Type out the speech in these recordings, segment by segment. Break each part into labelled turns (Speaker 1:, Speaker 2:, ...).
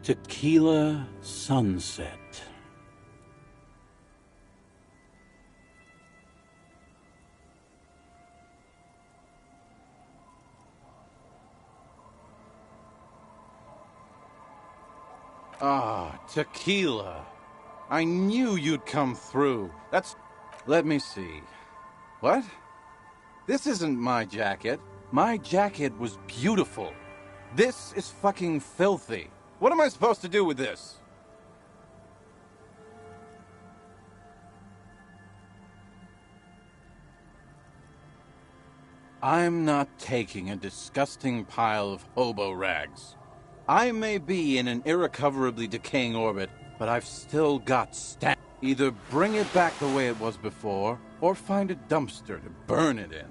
Speaker 1: Tequila sunset.
Speaker 2: Ah, tequila. I knew you'd come through. Let me see. What? This isn't my jacket. My jacket was beautiful. This is fucking filthy. What am I supposed to do with this? I'm not taking a disgusting pile of hobo rags. I may be in an irrecoverably decaying orbit, but I've still got stamp. Either bring it back the way it was before, or find a dumpster to burn it in.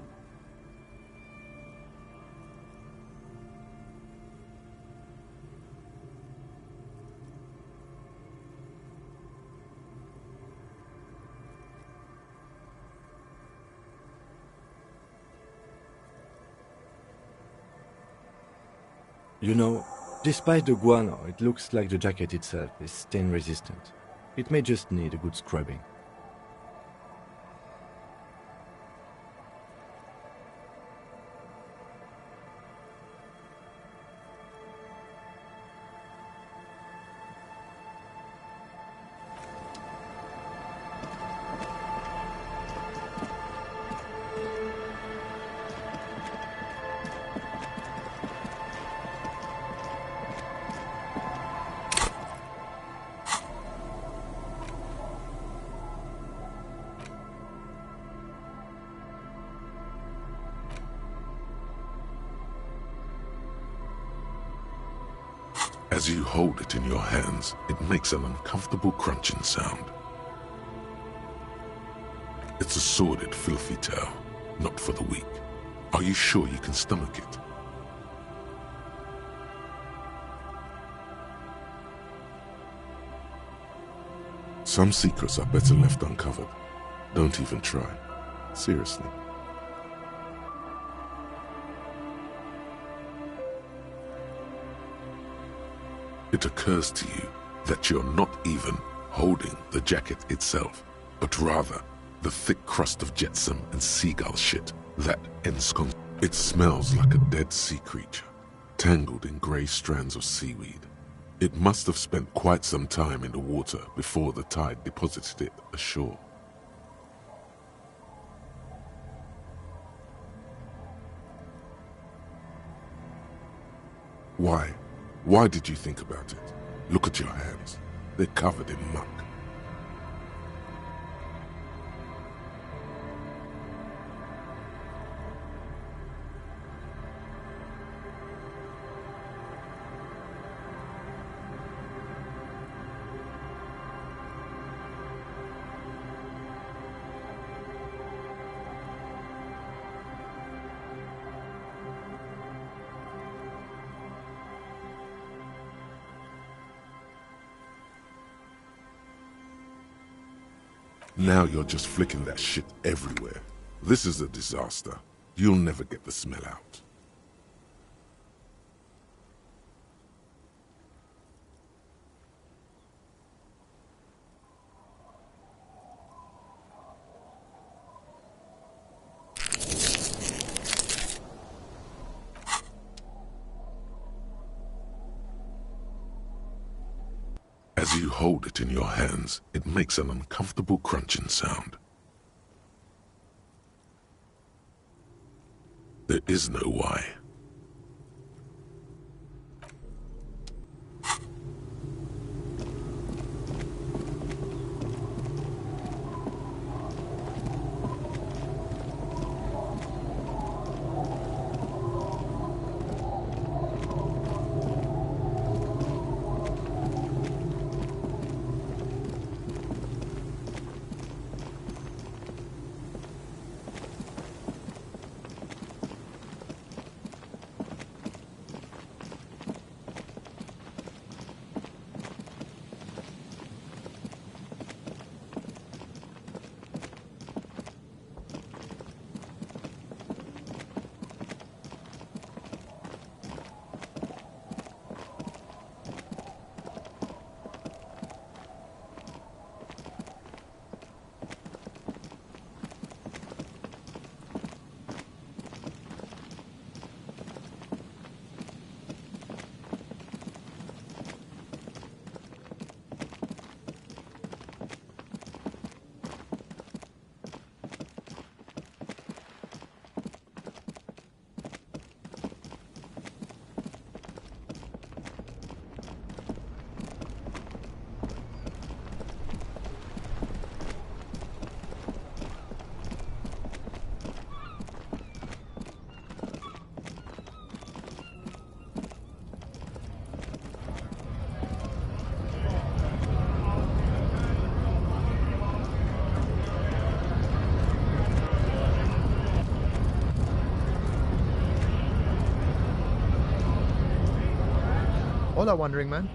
Speaker 3: You know, despite the guano, it looks like the jacket itself is stain resistant. It may just need a good scrubbing.
Speaker 4: As you hold it in your hands, it makes an uncomfortable crunching sound. It's a sordid, filthy tale, not for the weak. Are you sure you can stomach it? Some secrets are better left uncovered. Don't even try. Seriously. It occurs to you that you're not even holding the jacket itself, but rather the thick crust of jetsam and seagull shit that ensconced. It smells like a dead sea creature, tangled in grey strands of seaweed. It must have spent quite some time in the water before the tide deposited it ashore. Why? Why did you think about it? Look at your hands. They're covered in muck. Now you're just flicking that shit everywhere. This is a disaster. You'll never get the smell out. As you hold it in your hands, it makes an uncomfortable crunching sound. There is no why.
Speaker 5: Hola, Wandering Man.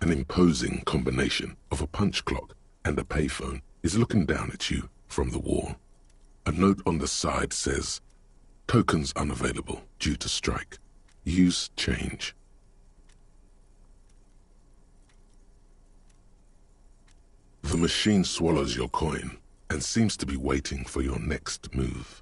Speaker 4: An imposing combination of a punch clock and a payphone is looking down at you from the wall. A note on the side says, "Tokens unavailable due to strike. Use change." The machine swallows your coin and seems to be waiting for your next move.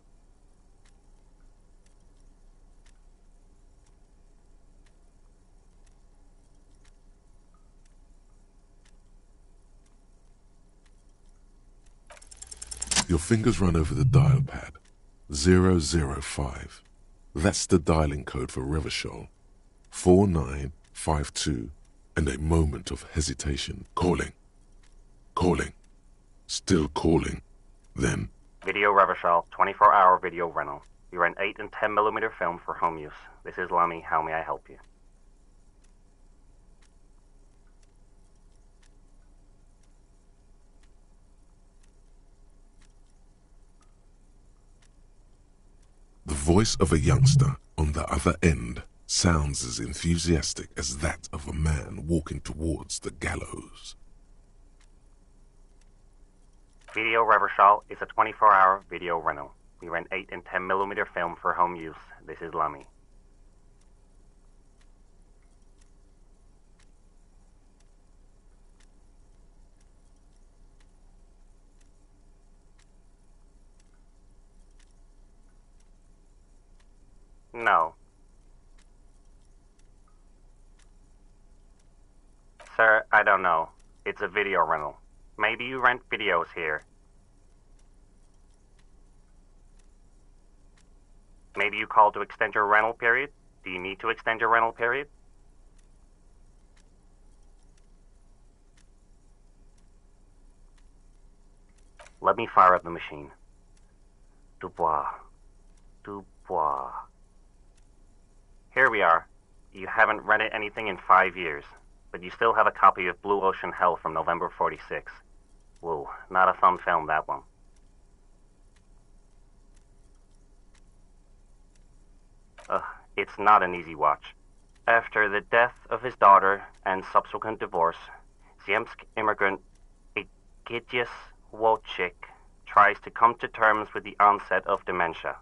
Speaker 4: Your fingers run over the dial pad. 005. That's the dialing code for Revachol. 4952. And a moment of hesitation. Calling. Calling. Still calling. Then...
Speaker 6: Video Revachol, 24-hour video rental. We rent 8 and 10mm film for home use. This is Lammy. How may I help you?
Speaker 4: The voice of a youngster on the other end sounds as enthusiastic as that of a man walking towards the gallows.
Speaker 6: Video Revachol is a 24-hour video rental. We rent 8 and 10mm film for home use. This is Lammy. No. Sir, I don't know. It's a video rental. Maybe you rent videos here. Maybe you called to extend your rental period? Do you need to extend your rental period? Let me fire up the machine. Dubois. Dubois. Here we are. You haven't rented anything in 5 years, but you still have a copy of Blue Ocean Hell from November 46. Whoa, not a fun film, that one. It's not an easy watch. After the death of his daughter and subsequent divorce, Ziemsk immigrant Egidius Wojcik tries to come to terms with the onset of dementia.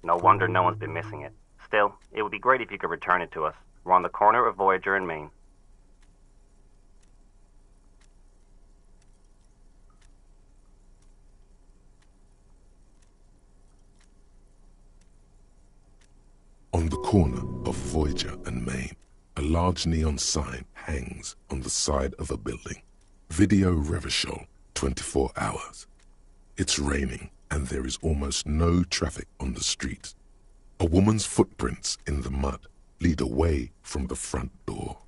Speaker 6: No wonder no one's been missing it. Still, it would be great if you could return it to us. We're on the corner of Voyager and Main.
Speaker 4: On the corner of Voyager and Main, a large neon sign hangs on the side of a building. Video Revachol, 24 hours. It's raining and there is almost no traffic on the street. A woman's footprints in the mud lead away from the front door.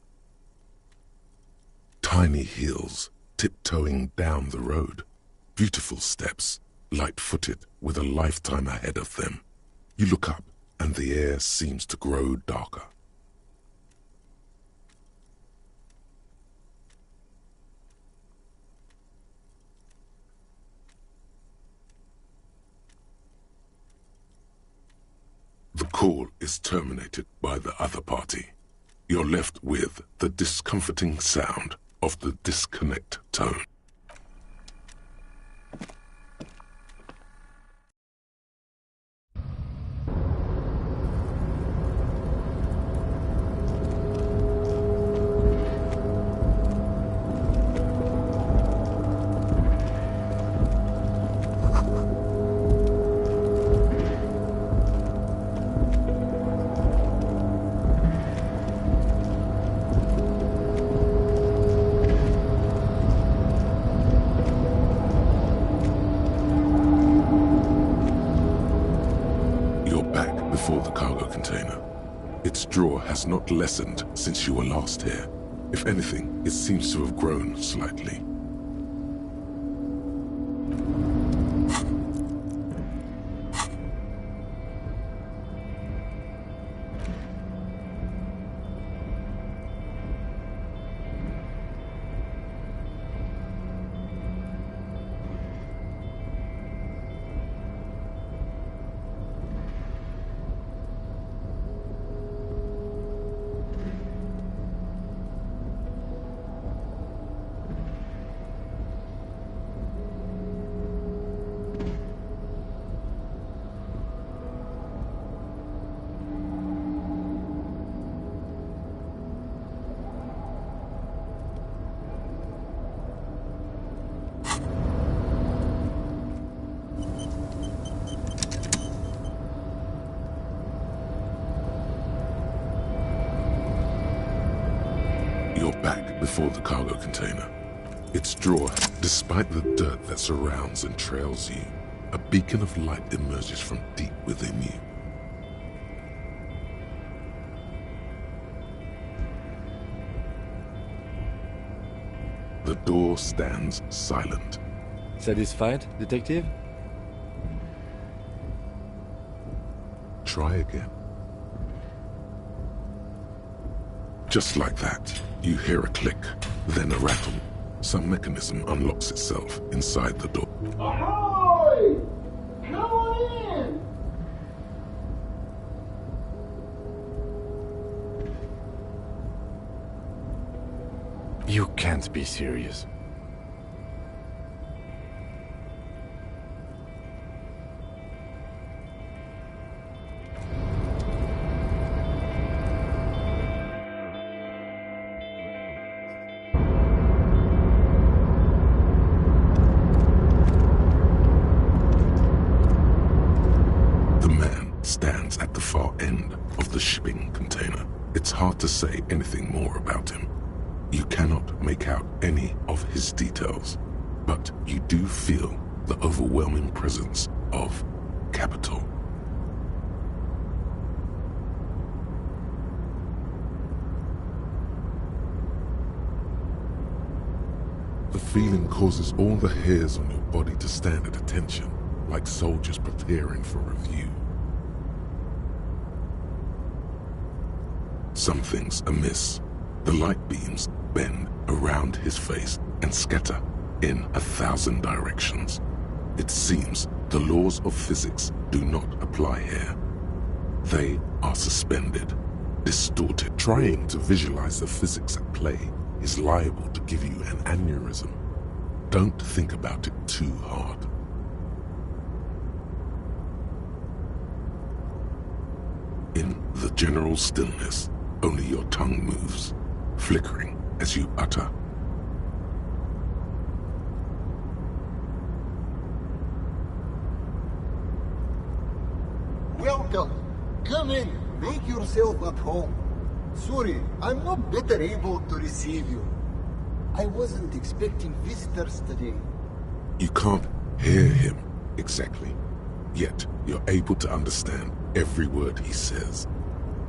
Speaker 4: Tiny heels tiptoeing down the road. Beautiful steps, light-footed with a lifetime ahead of them. You look up and the air seems to grow darker. The call is terminated by the other party. You're left with the discomforting sound of the disconnect tone. Before the cargo container. Its drawer has not lessened since you were last here. If anything, it seems to have grown slightly. back before the cargo container. Its drawer, despite the dirt that surrounds and trails you, a beacon of light emerges from deep within you. The door stands silent.
Speaker 3: Satisfied, detective?
Speaker 4: Try again. Just like that, you hear a click, then a rattle. Some mechanism unlocks itself inside the door.
Speaker 5: Ahoy! Come on in!
Speaker 3: You can't be serious.
Speaker 4: The man stands at the far end of the shipping container. It's hard to say anything more about him. You cannot make out any of his details, but you do feel the overwhelming presence of capital. The feeling causes all the hairs on your body to stand at attention, like soldiers preparing for review. Something's amiss. The light beams bend around his face and scatter in 1,000 directions. It seems the laws of physics do not apply here. They are suspended, distorted. Trying to visualize the physics at play is liable to give you an aneurysm. Don't think about it too hard. In the general stillness, only your tongue moves, flickering as you utter.
Speaker 5: Welcome. Come in. Make yourself at home. Sorry, I'm not better able to receive you. I wasn't expecting visitors today.
Speaker 4: You can't hear him exactly, yet you're able to understand every word he says.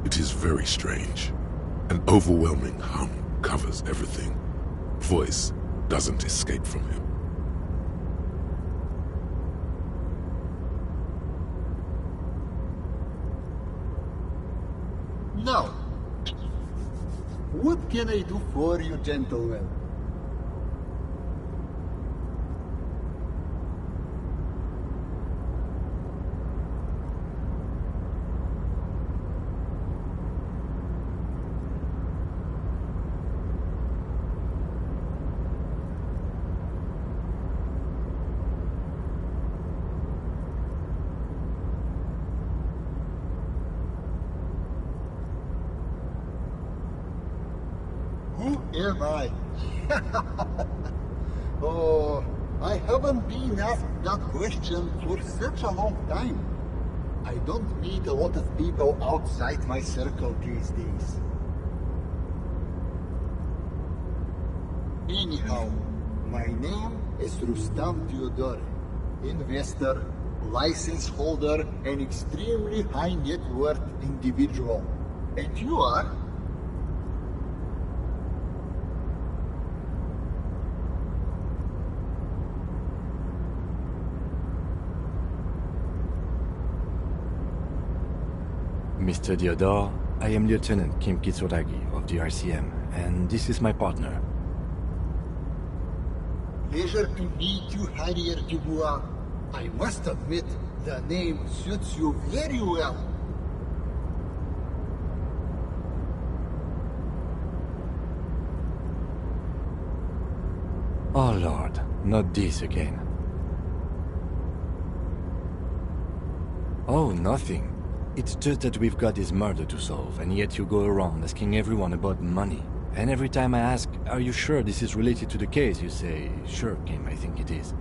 Speaker 4: It is very strange. An overwhelming hum covers everything. Voice doesn't escape from him.
Speaker 5: Now, what can I do for you, gentlemen? Who am I? Oh, I haven't been asked that question for such a long time. I don't meet a lot of people outside my circle these days. Anyhow, my name is Rustam Theodore, investor, license holder, and extremely high net worth individual. And you are?
Speaker 3: Mr. Theodore, I am Lieutenant Kim Kitsuragi of the RCM, and this is my partner.
Speaker 5: Pleasure to meet you, Harrier Dubois. I must admit, the name suits you very well.
Speaker 3: Oh Lord, not this again. Oh, nothing. It's just that we've got this murder to solve, and yet you go around asking everyone about money. And every time I ask, are you sure this is related to the case, you say, sure, Kim, I think it is.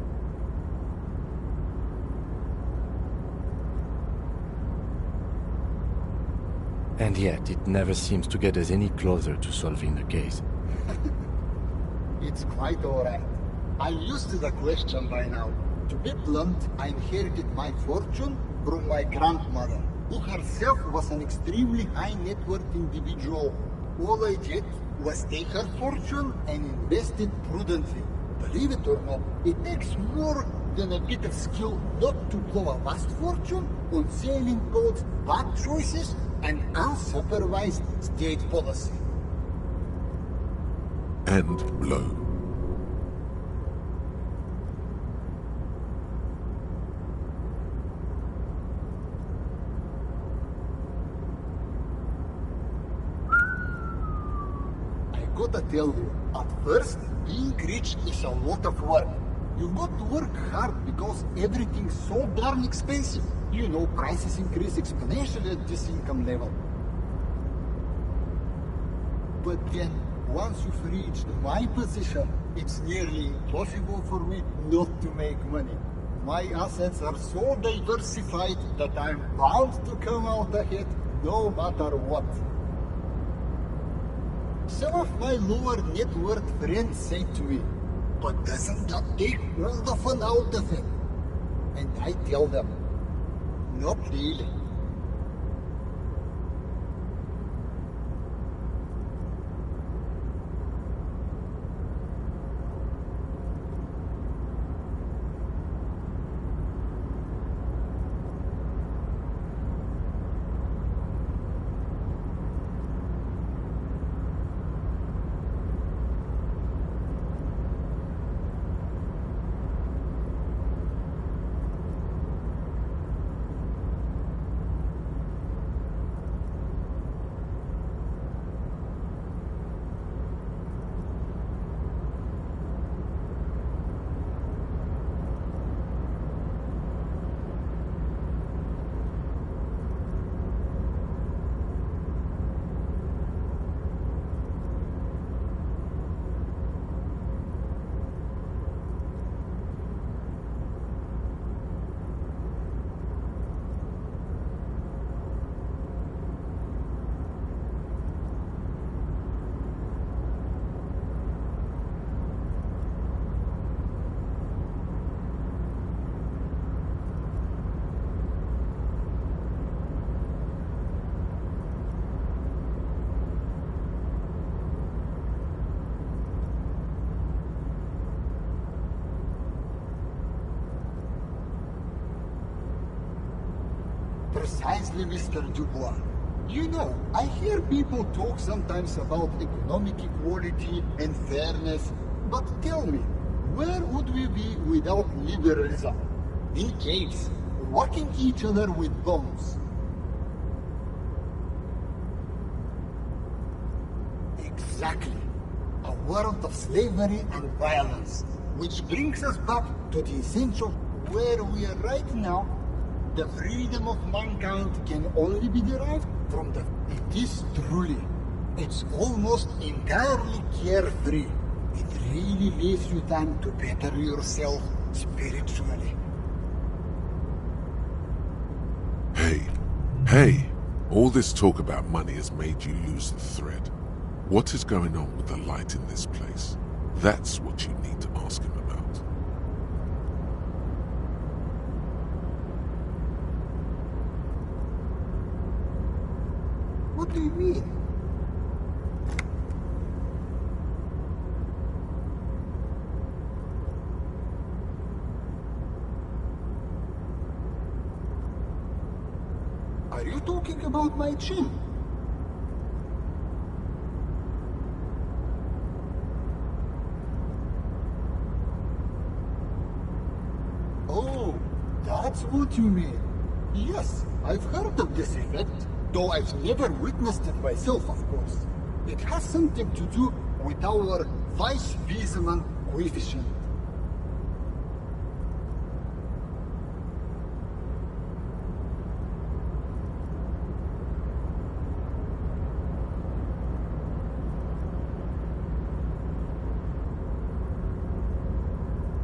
Speaker 3: And yet, it never seems to get us any closer to solving the case.
Speaker 5: It's quite alright. I'm used to the question by now. To be blunt, I inherited my fortune from my grandmother, who herself was an extremely high net worth individual. All I did was take her fortune and invest it prudently. Believe it or not, it takes more than a bit of skill not to blow a vast fortune on sailing boats, bad choices, and unsupervised state policy.
Speaker 4: And blow.
Speaker 5: Gotta tell you, at first, being rich is a lot of work. You've got to work hard because everything's so darn expensive. You know, prices increase exponentially at this income level. But then, once you've reached my position, it's nearly impossible for me not to make money. My assets are so diversified that I'm bound to come out ahead no matter what. Some of my lower net worth friends say to me, but doesn't that take all the fun out of it? And I tell them, not really. Precisely, Mr. Dubois. You know, I hear people talk sometimes about economic equality and fairness, but tell me, where would we be without liberalism? In caves, whacking each other with bombs. Exactly. A world of slavery and violence, which brings us back to the essential where we are right now. The freedom of mankind can only be derived from the... It is truly. It's almost entirely carefree. It really leaves you time to better yourself spiritually.
Speaker 4: Hey! All this talk about money has made you lose the thread. What is going on with the light in this place? That's what you need to ask him about.
Speaker 5: What do you mean? Are you talking about my chin? Oh, that's what you mean. Yes, I've heard of this effect. Though I've never witnessed it myself, of course. It has something to do with our Weiss-Wiesemann coefficient.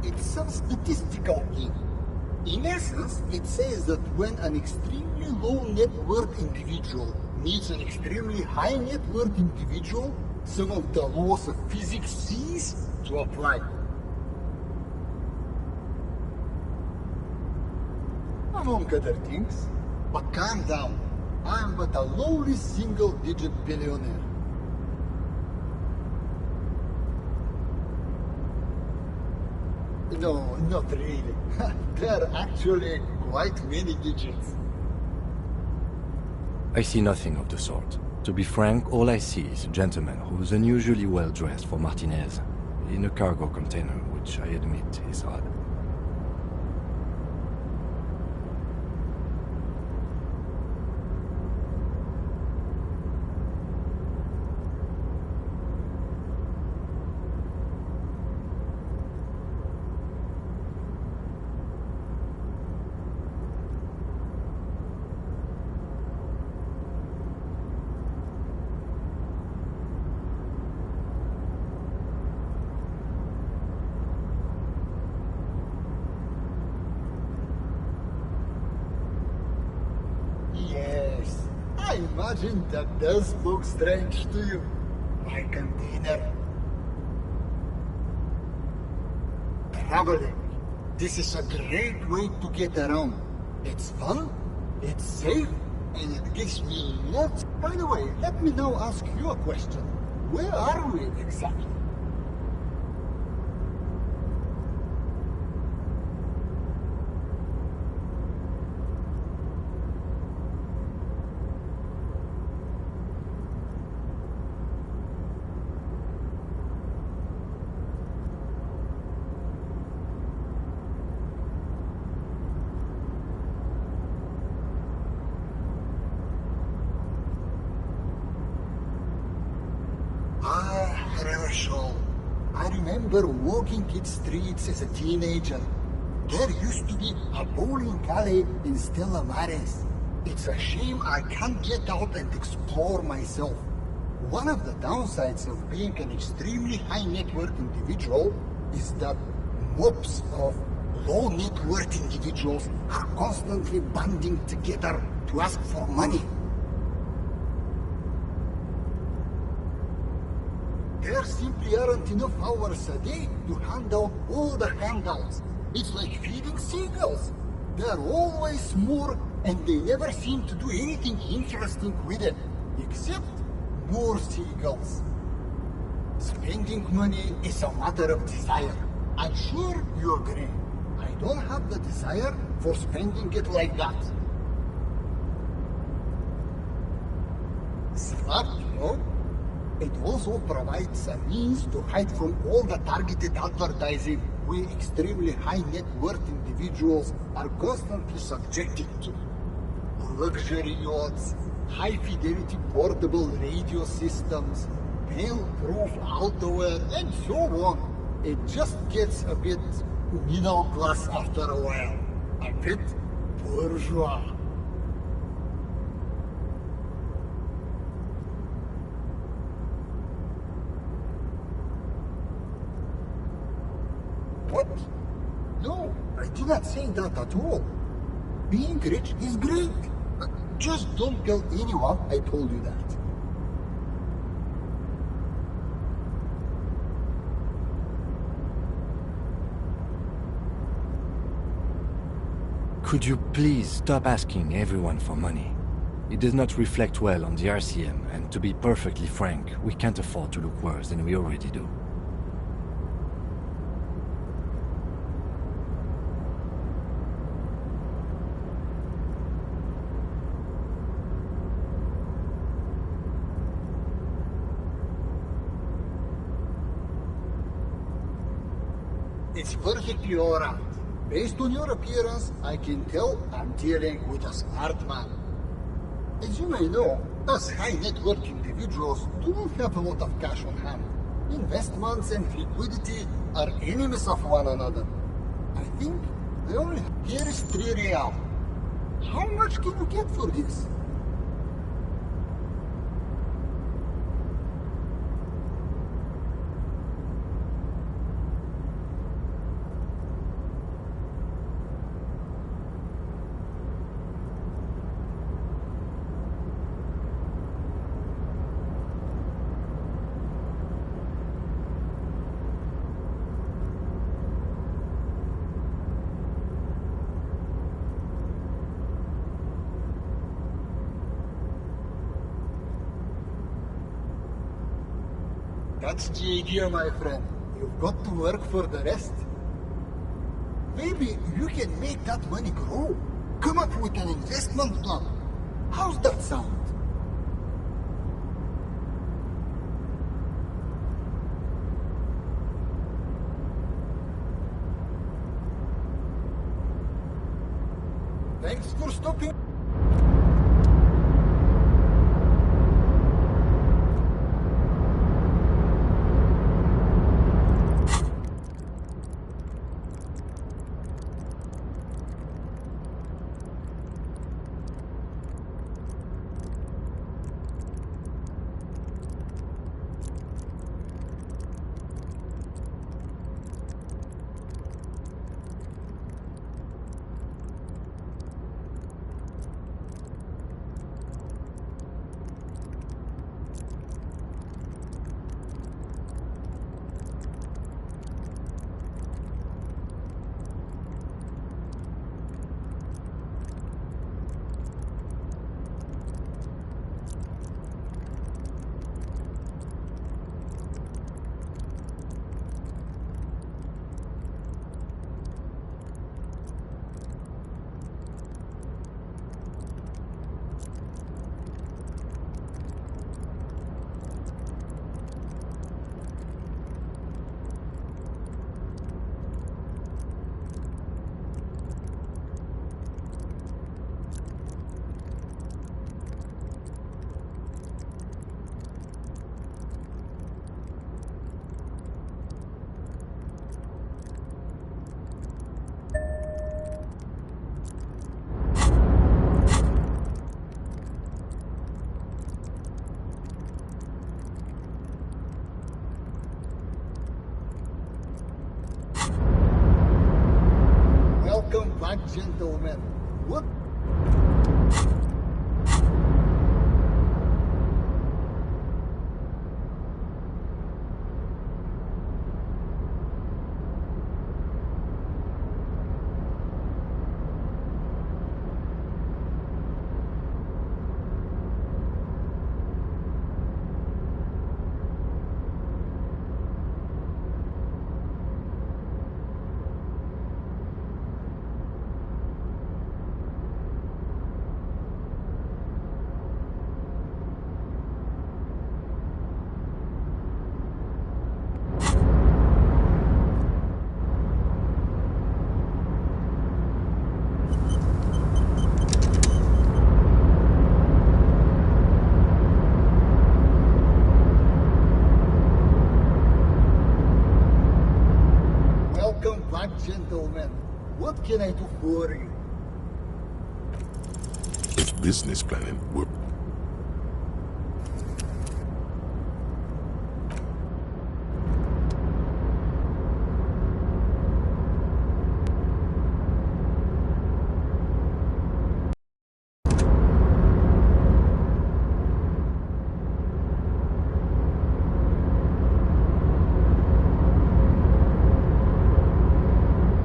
Speaker 5: It's some statistical thing. In essence, it says that when an extremely low net worth individual meets an extremely high net worth individual, some of the laws of physics cease to to apply. Among other things, but calm down. I am but a lowly single-digit billionaire. No, not really. There are actually quite many digits.
Speaker 3: I see nothing of the sort. To be frank, all I see is a gentleman who's unusually well dressed for Martinez, in a cargo container, which I admit is odd.
Speaker 5: Yes, I imagine that does look strange to you. My container. Traveling. This is a great way to get around. It's fun, it's safe, and it gives me lots. By the way, let me now ask you a question. Where are we exactly? Herschel. I remember walking its streets as a teenager. There used to be a bowling alley in Stella Maris. It's a shame I can't get out and explore myself. One of the downsides of being an extremely high net worth individual is that mobs of low net worth individuals are constantly banding together to ask for money. There simply aren't enough hours a day to hand out all the handouts. It's like feeding seagulls. There are always more, and they never seem to do anything interesting with it, except more seagulls. Spending money is a matter of desire. I'm sure you agree. I don't have the desire for spending it like that. Smart, you know? It also provides a means to hide from all the targeted advertising we extremely high net worth individuals are constantly subjected to. Luxury yachts, high fidelity portable radio systems, fail-proof outerwear, and so on. It just gets a bit middle class after a while. A bit bourgeois. What? No, I did not say that at all. Being rich is great. Just don't tell anyone I told you that.
Speaker 3: Could you please stop asking everyone for money? It does not reflect well on the RCM, and to be perfectly frank, we can't afford to look worse than we already do.
Speaker 5: It's perfectly alright. Based on your appearance, I can tell I'm dealing with a smart man. As you may know, us high net worth individuals do not have a lot of cash on hand. Investments and liquidity are enemies of one another. I think I only have here is 3 real. How much can you get for this? That's the idea, my friend. You've got to work for the rest. Maybe you can make that money grow. Come up with an investment plan. How's that sound? Thanks for stopping. Welcome back, gentlemen. What? Welcome back, gentlemen. What can I do for you?
Speaker 4: If business planning were...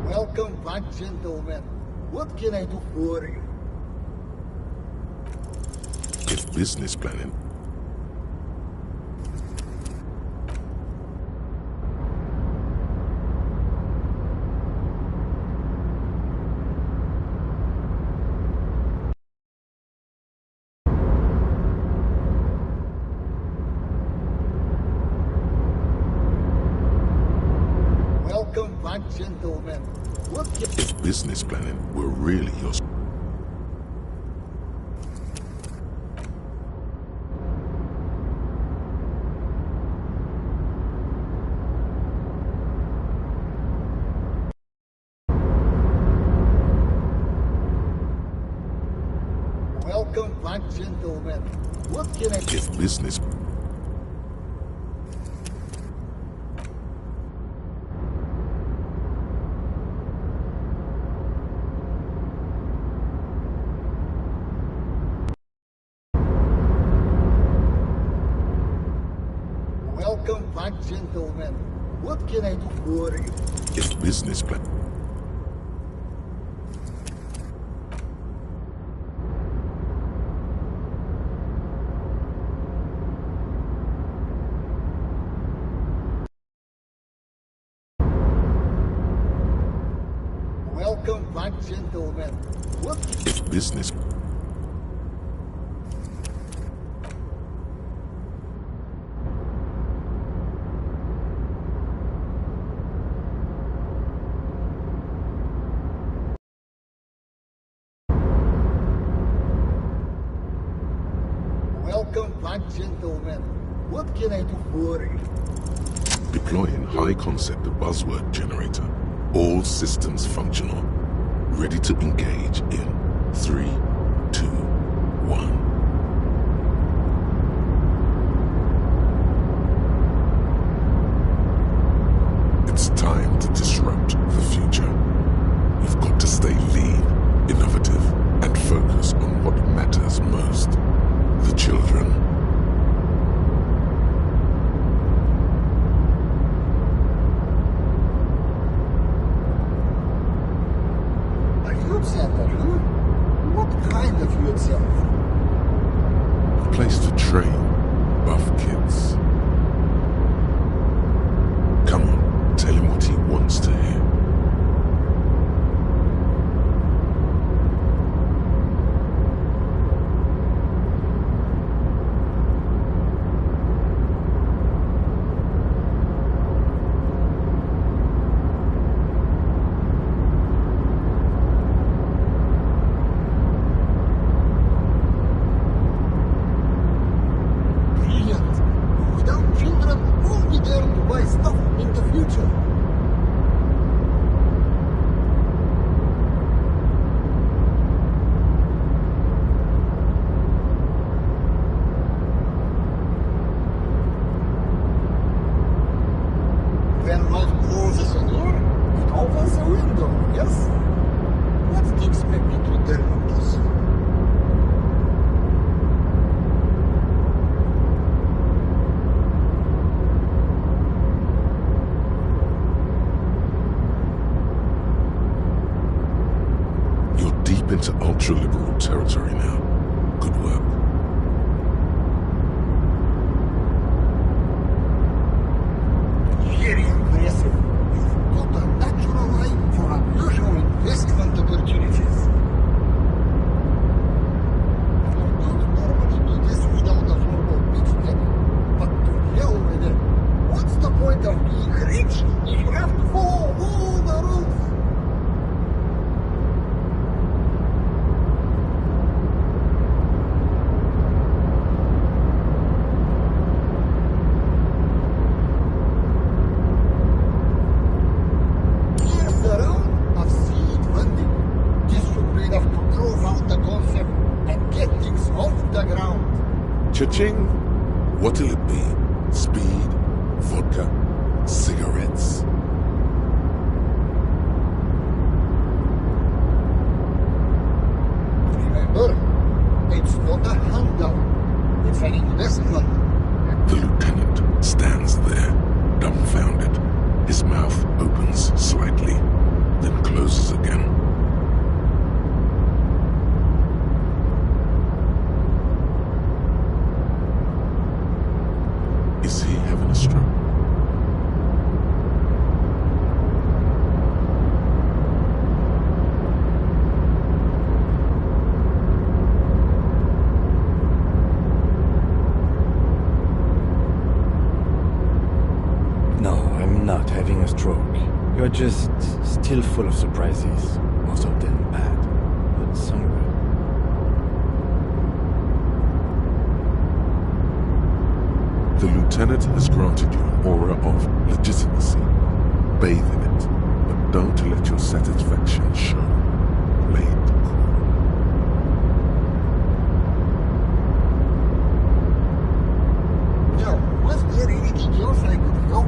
Speaker 5: Welcome back, gentlemen. What can I do for you?
Speaker 4: If business planning...
Speaker 5: Welcome back, gentlemen. What can...
Speaker 4: If business planning were really your...
Speaker 5: Welcome back, gentlemen. What can I...
Speaker 4: If business...
Speaker 5: Welcome back, gentlemen. What can I do for you?
Speaker 4: If business plan...
Speaker 5: Welcome back, gentlemen. What?
Speaker 4: If business
Speaker 5: Welcome back, gentlemen. What can I do for you?
Speaker 4: deploying high concept buzzword generator, all systems functional, ready to engage in 3, 2, 1. It's time to disrupt the future. You've got to stay lean, innovative, and focus on what matters most. The children.
Speaker 5: A youth center, huh? What kind of youth center?
Speaker 4: A place to train buff kids. Come on, tell him what he wants to hear.
Speaker 5: Brilliant. Without children, who'll be there to buy stuff in the future? When life closes a door, it opens a window, yes? What do you expect me to do with this?
Speaker 4: You're deep into ultra-liberal territory now. Good work.
Speaker 5: Very impressive. You've got a natural eye for unusual investment opportunities. You don't normally do this without a formal pitch deck, but to hell with it. What's the point of being rich if you have to follow all the rules? Years around, I've seen funding. This should be enough to prove out the concept and get things off the ground.
Speaker 4: Cha-ching! What'll it be? Speed? Vodka? Cigarettes?
Speaker 5: Remember, it's not a handout. It's an investment.
Speaker 4: The lieutenant stands there, dumbfounded. His mouth opens slightly, then closes again. Is he having a stroke?
Speaker 3: No, I'm not having a stroke. You're just still full of surprises. Most of them bad, but some good.
Speaker 4: The lieutenant has granted you an aura of legitimacy. Bathe in it, but don't let your satisfaction show. Play it cool.
Speaker 5: Now, was there anything else I could help?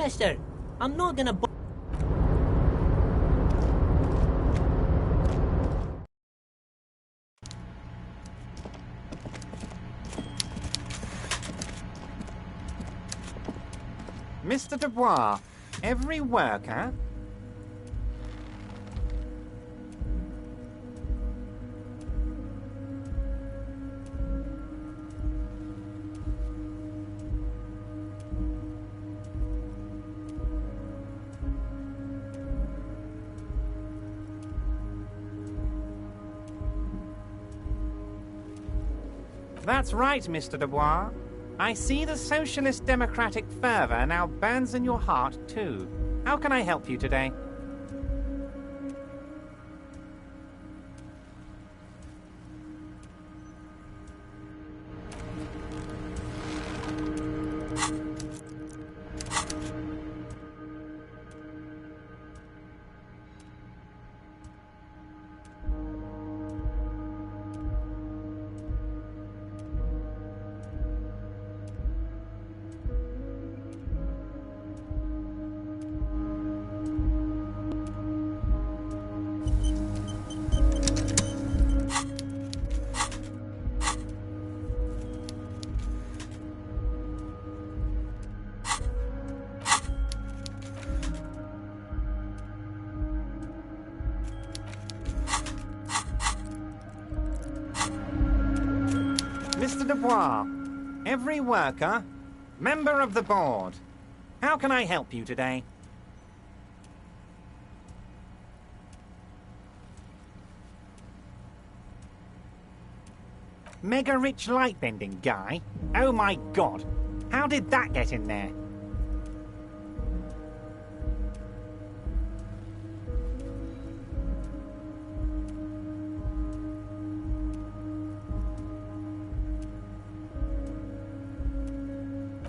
Speaker 7: mister. I'm not gonna...
Speaker 8: Mr. Dubois, every worker... That's right, Mr. Dubois. I see the socialist democratic fervour now burns in your heart, too. How can I help you today? Mr. Dubois, every worker, member of the board. How can I help you today? Mega rich light bending guy? Oh my god, how did that get in there?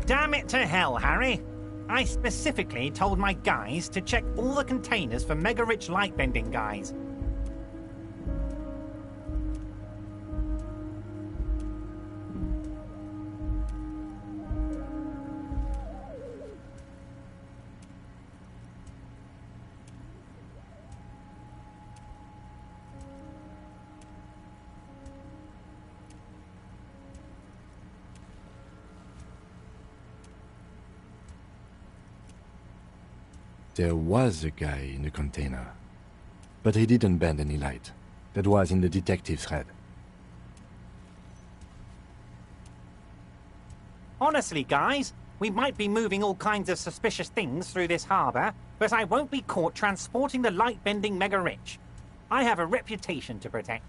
Speaker 8: Damn it to hell, Harry. I specifically told my guys to check all the containers for mega-rich light-bending guys.
Speaker 3: There was a guy in the container, but he didn't bend any light. That was in the detective's head.
Speaker 8: Honestly, guys, we might be moving all kinds of suspicious things through this harbour, but I won't be caught transporting the light-bending mega-rich. I have a reputation to protect.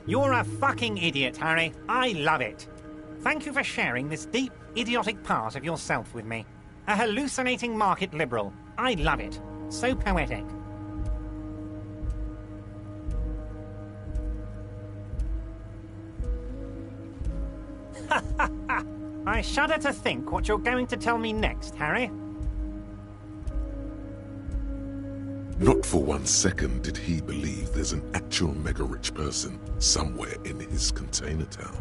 Speaker 8: You're a fucking idiot, Harry. I love it. Thank you for sharing this deep, idiotic part of yourself with me. A hallucinating market liberal. I love it. So poetic. I shudder to think what you're going to tell me next, Harry.
Speaker 4: Not for 1 second did he believe there's an actual mega-rich person somewhere in his container town.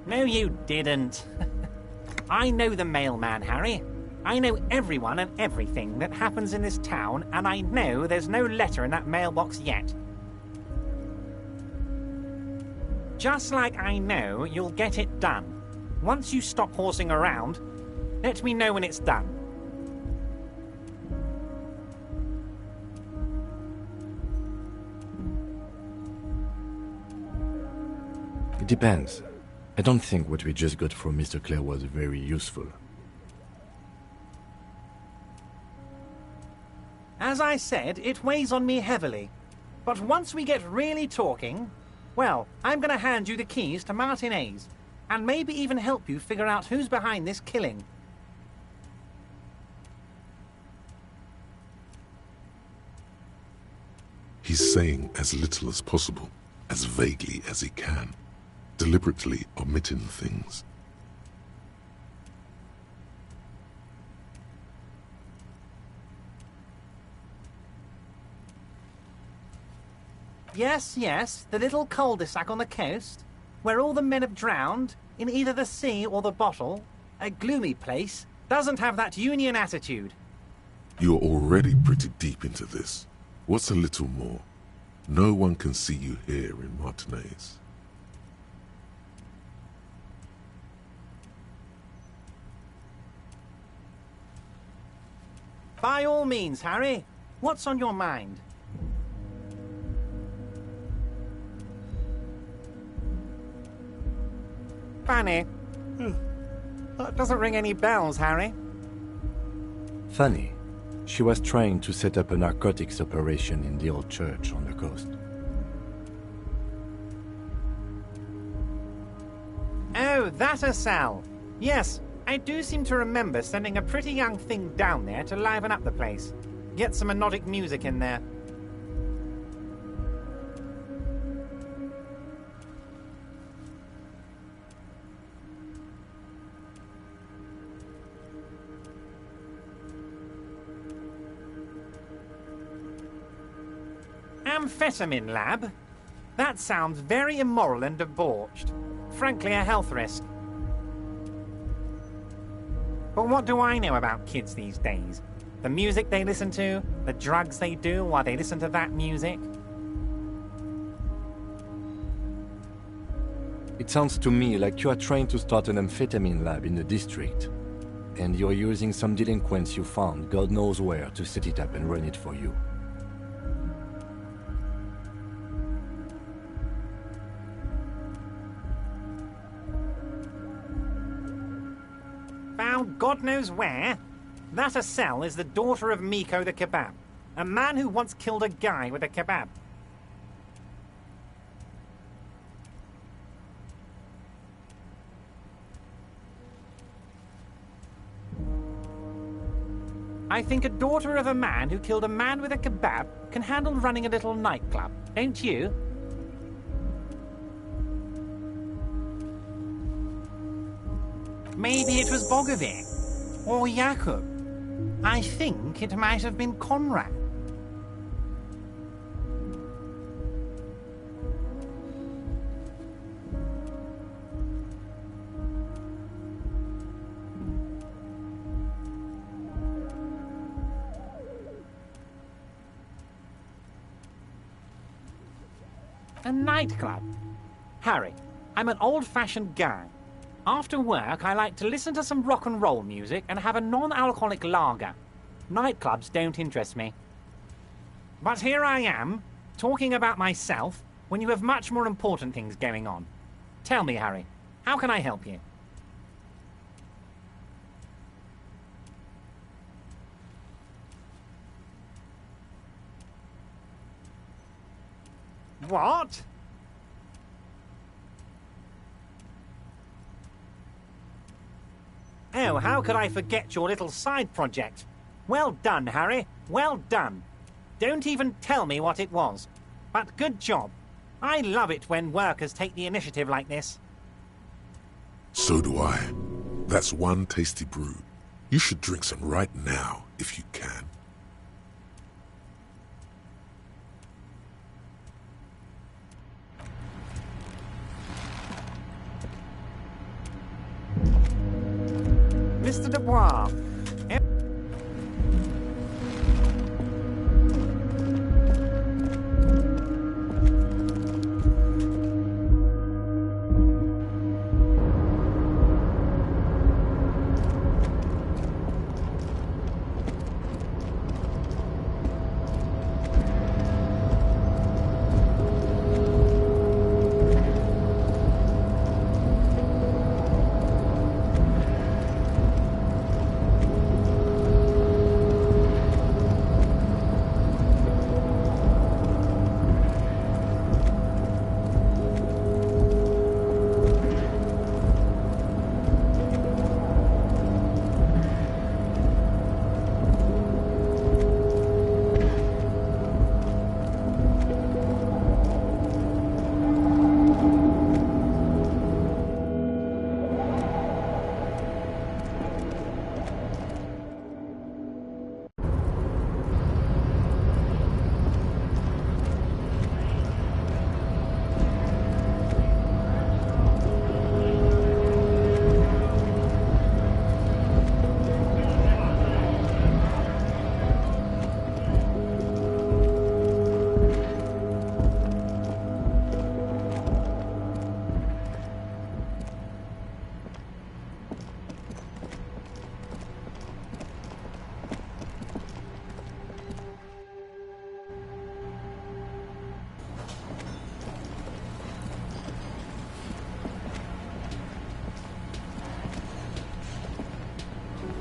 Speaker 8: No, you didn't. I know the mailman, Harry. I know everyone and everything that happens in this town, and I know there's no letter in that mailbox yet. Just like I know you'll get it done. Once you stop horsing around, let me know when it's done.
Speaker 3: It depends. I don't think what we just got from Mr. Clare was very useful.
Speaker 8: As I said, it weighs on me heavily. But once we get really talking, well, I'm going to hand you the keys to Martin A's, and maybe even help you figure out who's behind this killing.
Speaker 4: He's saying as little as possible, as vaguely as he can, deliberately omitting things.
Speaker 8: Yes, the little cul-de-sac on the coast, where all the men have drowned, in either the sea or the bottle, a gloomy place, doesn't have that Union attitude.
Speaker 4: You're already pretty deep into this. What's a little more? No one can see you here in Martinez.
Speaker 8: By all means, Harry. What's on your mind? Funny. That doesn't ring any bells, Harry.
Speaker 3: Funny. She was trying to set up a narcotics operation in the old church on the coast.
Speaker 8: Oh, that a cell. Yes, I do seem to remember sending a pretty young thing down there to liven up the place. Get some melodic music in there. Amphetamine lab? That sounds very immoral and debauched. Frankly, a health risk. But what do I know about kids these days? The music they listen to, the drugs they do while they listen to that music?
Speaker 3: It sounds to me like you are trying to start an amphetamine lab in the district. And you're using some delinquents you found, God knows where, to set it up and run it for you.
Speaker 8: Found God knows where? That Asel is the daughter of Miko the Kebab, a man who once killed a guy with a kebab. I think a daughter of a man who killed a man with a kebab can handle running a little nightclub, don't you? Maybe it was Bogovic. Or Jakub. I think it might have been Conrad. A nightclub? Harry, I'm an old-fashioned guy. After work, I like to listen to some rock and roll music and have a non-alcoholic lager. Nightclubs don't interest me. But here I am, talking about myself, when you have much more important things going on. Tell me, Harry, how can I help you? What? Oh, how could I forget your little side project? Well done, Harry. Well done. Don't even tell me what it was. But good job. I love it when workers take the initiative like this.
Speaker 4: So do I. That's one tasty brew. You should drink some right now, if you can.
Speaker 8: Mr. Dubois.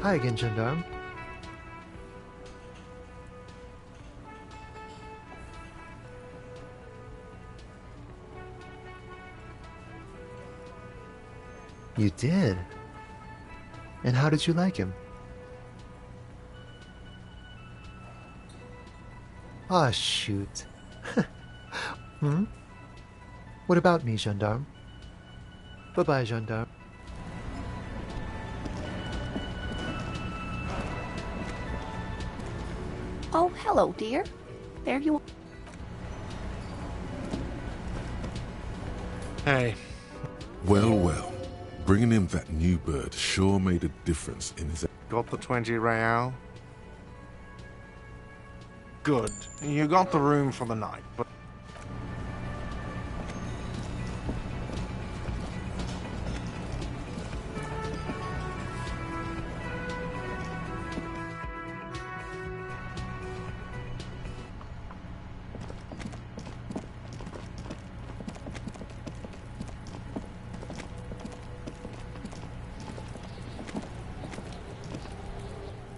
Speaker 7: Hi again, gendarme. You did? And how did you like him? Ah, shoot. Hmm? What about me, gendarme? Bye-bye, gendarme.
Speaker 9: Oh, hello, dear. There you are.
Speaker 7: Hey.
Speaker 4: Well, well. Bringing him that new bird sure made a difference in his...
Speaker 10: Got the 20 real? Good. You got the room for the night, but...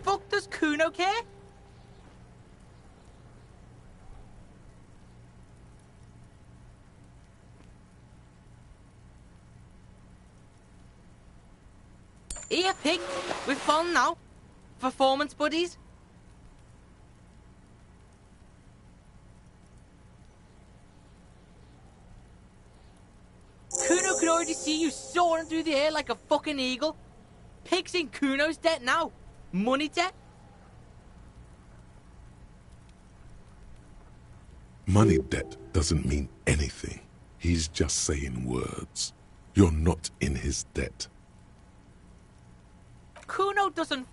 Speaker 11: Fuck, does Kuno care? Here, pig. We're fun now. Performance buddies. Kuno could already see you soaring through the air like a fucking eagle. Pig's in Kuno's debt now. Money debt.
Speaker 4: Money debt doesn't mean anything. He's just saying words. You're not in his debt.
Speaker 11: Kuno doesn't...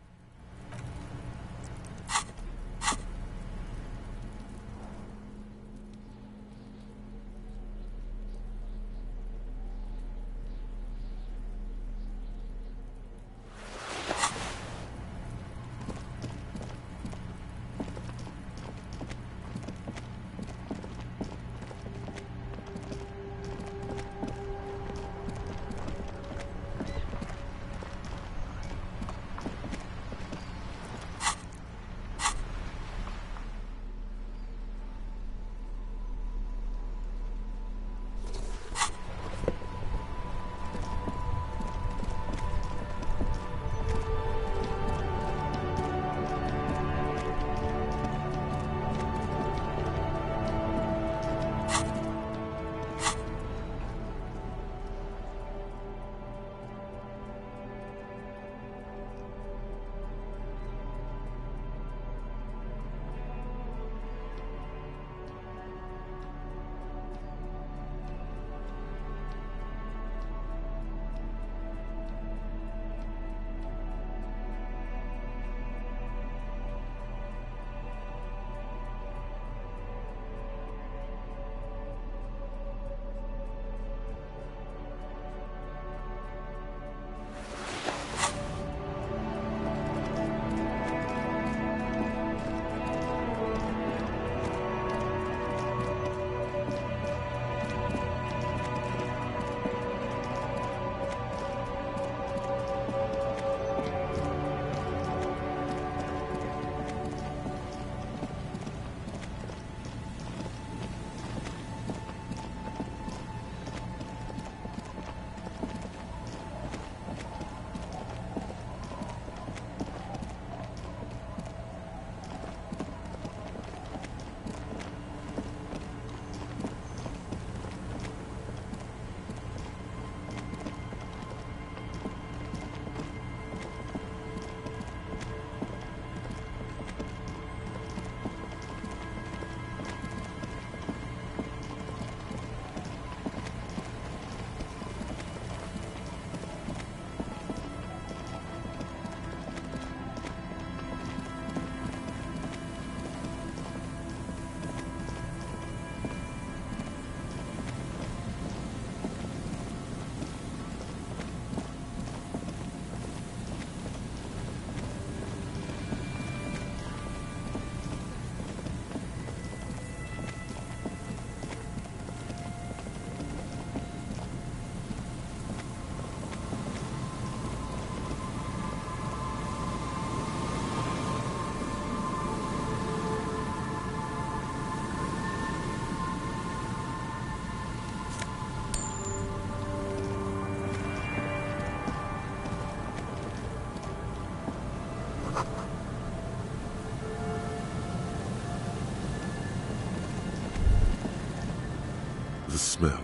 Speaker 4: smell.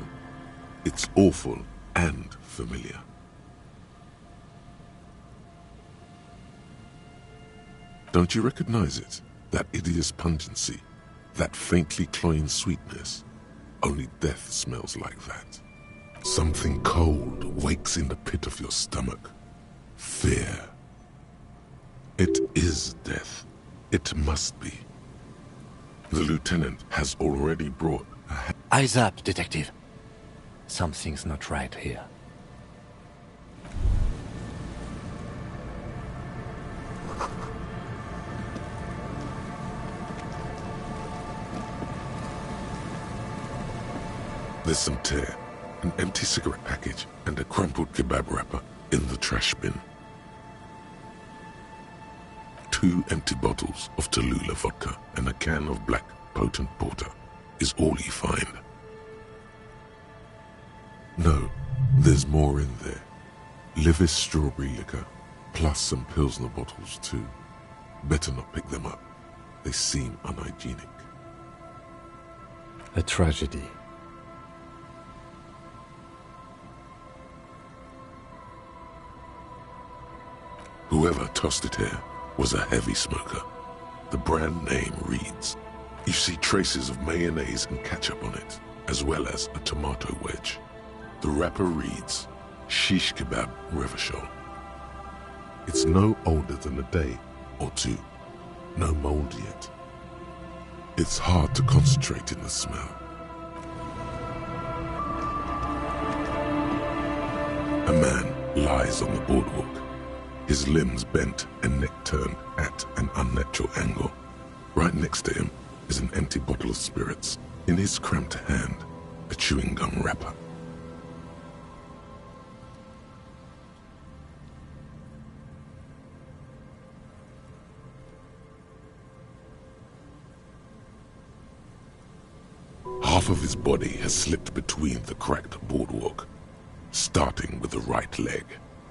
Speaker 4: It's awful and familiar. Don't you recognize it? That hideous pungency, that faintly cloying sweetness. Only death smells like that. Something cold wakes in the pit of your stomach. Fear. It is death. It must be. The lieutenant has already brought a...
Speaker 3: Eyes up, detective. Something's not right here.
Speaker 4: There's some tear, an empty cigarette package, and a crumpled kebab wrapper in the trash bin. 2 empty bottles of Tallulah vodka and a can of black potent porter is all you find. No, there's more in there. Livis strawberry liquor, plus some Pilsner bottles too. Better not pick them up. They seem unhygienic.
Speaker 3: A tragedy.
Speaker 4: Whoever tossed it here was a heavy smoker. The brand name reads. You see traces of mayonnaise and ketchup on it, as well as a tomato wedge. The wrapper reads, Shish Kebab Revachol. It's no older than a day or two. No mold yet. It's hard to concentrate in the smell. A man lies on the boardwalk, his limbs bent and neck turned at an unnatural angle. Right next to him is an empty bottle of spirits. In his cramped hand, a chewing gum wrapper. Half of his body has slipped between the cracked boardwalk, starting with the right leg.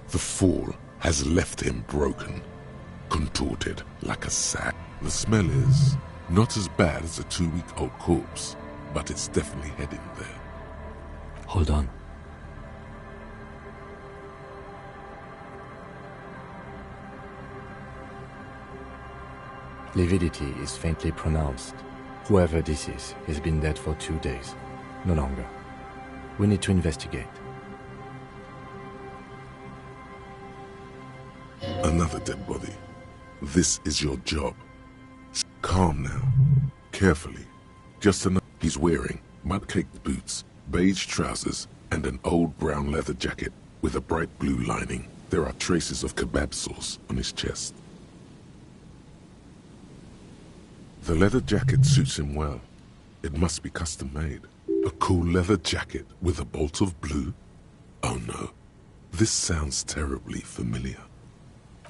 Speaker 4: The fall has left him broken, contorted like a sack. The smell is not as bad as a 2-week-old corpse, but it's definitely heading there.
Speaker 3: Hold on. Lividity is faintly pronounced. Whoever this is has been dead for 2 days. No longer. We need to investigate.
Speaker 4: Another dead body. This is your job. Calm now. Carefully. Just enough. He's wearing mud-caked boots, beige trousers, and an old brown leather jacket with a bright blue lining. There are traces of kebab sauce on his chest. The leather jacket suits him well. It must be custom-made. A cool leather jacket with a bolt of blue? Oh no. This sounds terribly familiar.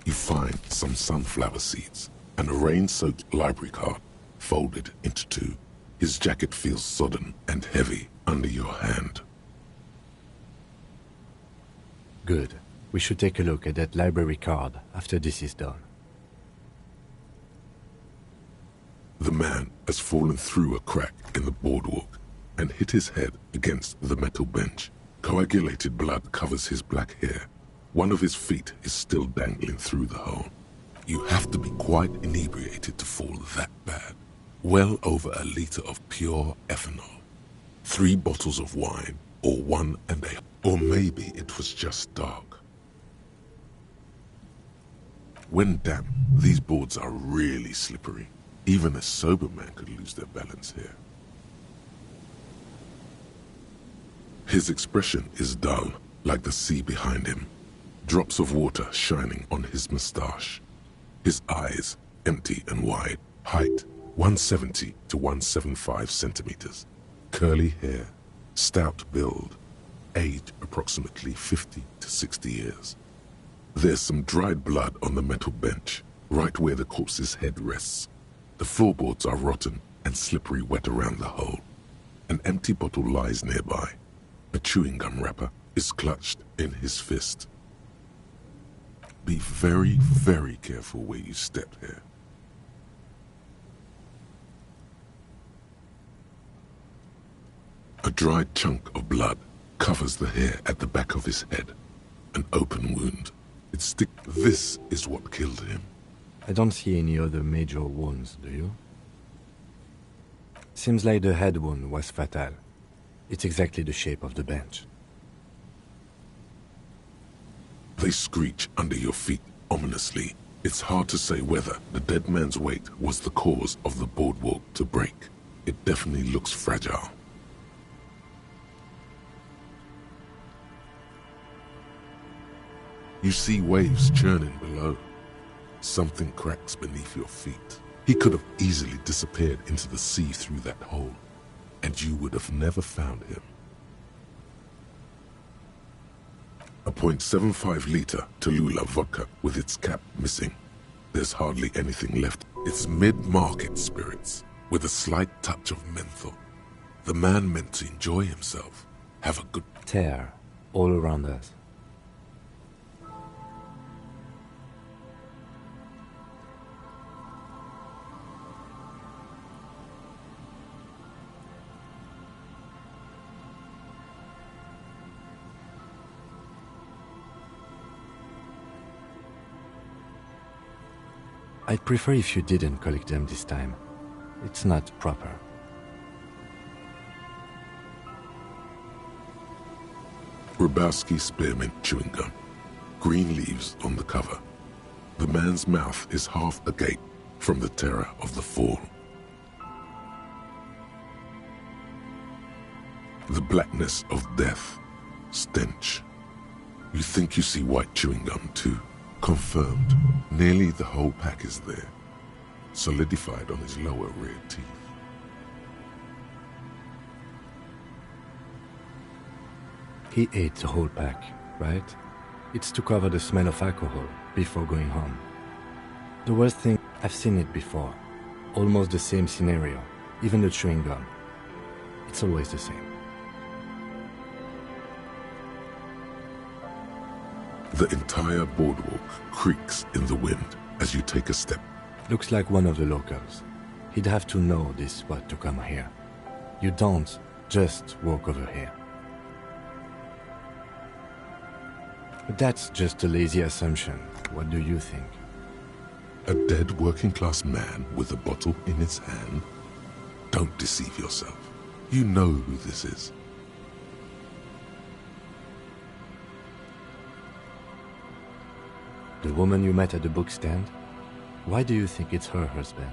Speaker 4: You find some sunflower seeds and a rain-soaked library card folded into 2. His jacket feels sodden and heavy under your hand.
Speaker 3: Good. We should take a look at that library card after this is done.
Speaker 4: The man has fallen through a crack in the boardwalk and hit his head against the metal bench. Coagulated blood covers his black hair. One of his feet is still dangling through the hole. You have to be quite inebriated to fall that bad. Well over a liter of pure ethanol. 3 bottles of wine, or 1 and a... Or maybe it was just dark. When damp, these boards are really slippery. Even a sober man could lose their balance here. His expression is dull, like the sea behind him. Drops of water shining on his mustache. His eyes empty and wide. Height 170 to 175 centimeters. Curly hair. Stout build. Age approximately 50 to 60 years. There's some dried blood on the metal bench, right where the corpse's head rests. The floorboards are rotten and slippery wet around the hole. An empty bottle lies nearby. A chewing gum wrapper is clutched in his fist. Be very, very careful where you step here. A dried chunk of blood covers the hair at the back of his head. An open wound. This is what killed him.
Speaker 3: I don't see any other major wounds, do you? Seems like the head wound was fatal. It's exactly the shape of the bench.
Speaker 4: They screech under your feet ominously. It's hard to say whether the dead man's weight was the cause of the boardwalk to break. It definitely looks fragile. You see waves churning below. Something cracks beneath your feet. He could have easily disappeared into the sea through that hole, and you would have never found him. A .75-liter Tallulah vodka with its cap missing. There's hardly anything left. It's mid-market spirits with a slight touch of menthol. The man meant to enjoy himself, have a good
Speaker 3: tear all around us. I'd prefer if you didn't collect them this time. It's not proper.
Speaker 4: Rubowski spearmint chewing gum. Green leaves on the cover. The man's mouth is half agape from the terror of the fall. The blackness of death. Stench. You think you see white chewing gum too. Confirmed. Nearly the whole pack is there. Solidified on his lower rear teeth.
Speaker 3: He ate the whole pack, right? It's to cover the smell of alcohol before going home. The worst thing, I've seen it before. Almost the same scenario. Even the chewing gum. It's always the same.
Speaker 4: The entire boardwalk creaks in the wind as you take a step.
Speaker 3: Looks like one of the locals. He'd have to know this spot to come here. You don't just walk over here. But that's just a lazy assumption. What do you think?
Speaker 4: A dead working-class man with a bottle in his hand? Don't deceive yourself. You know who this is.
Speaker 3: The woman you met at the book stand? Why do you think it's her husband?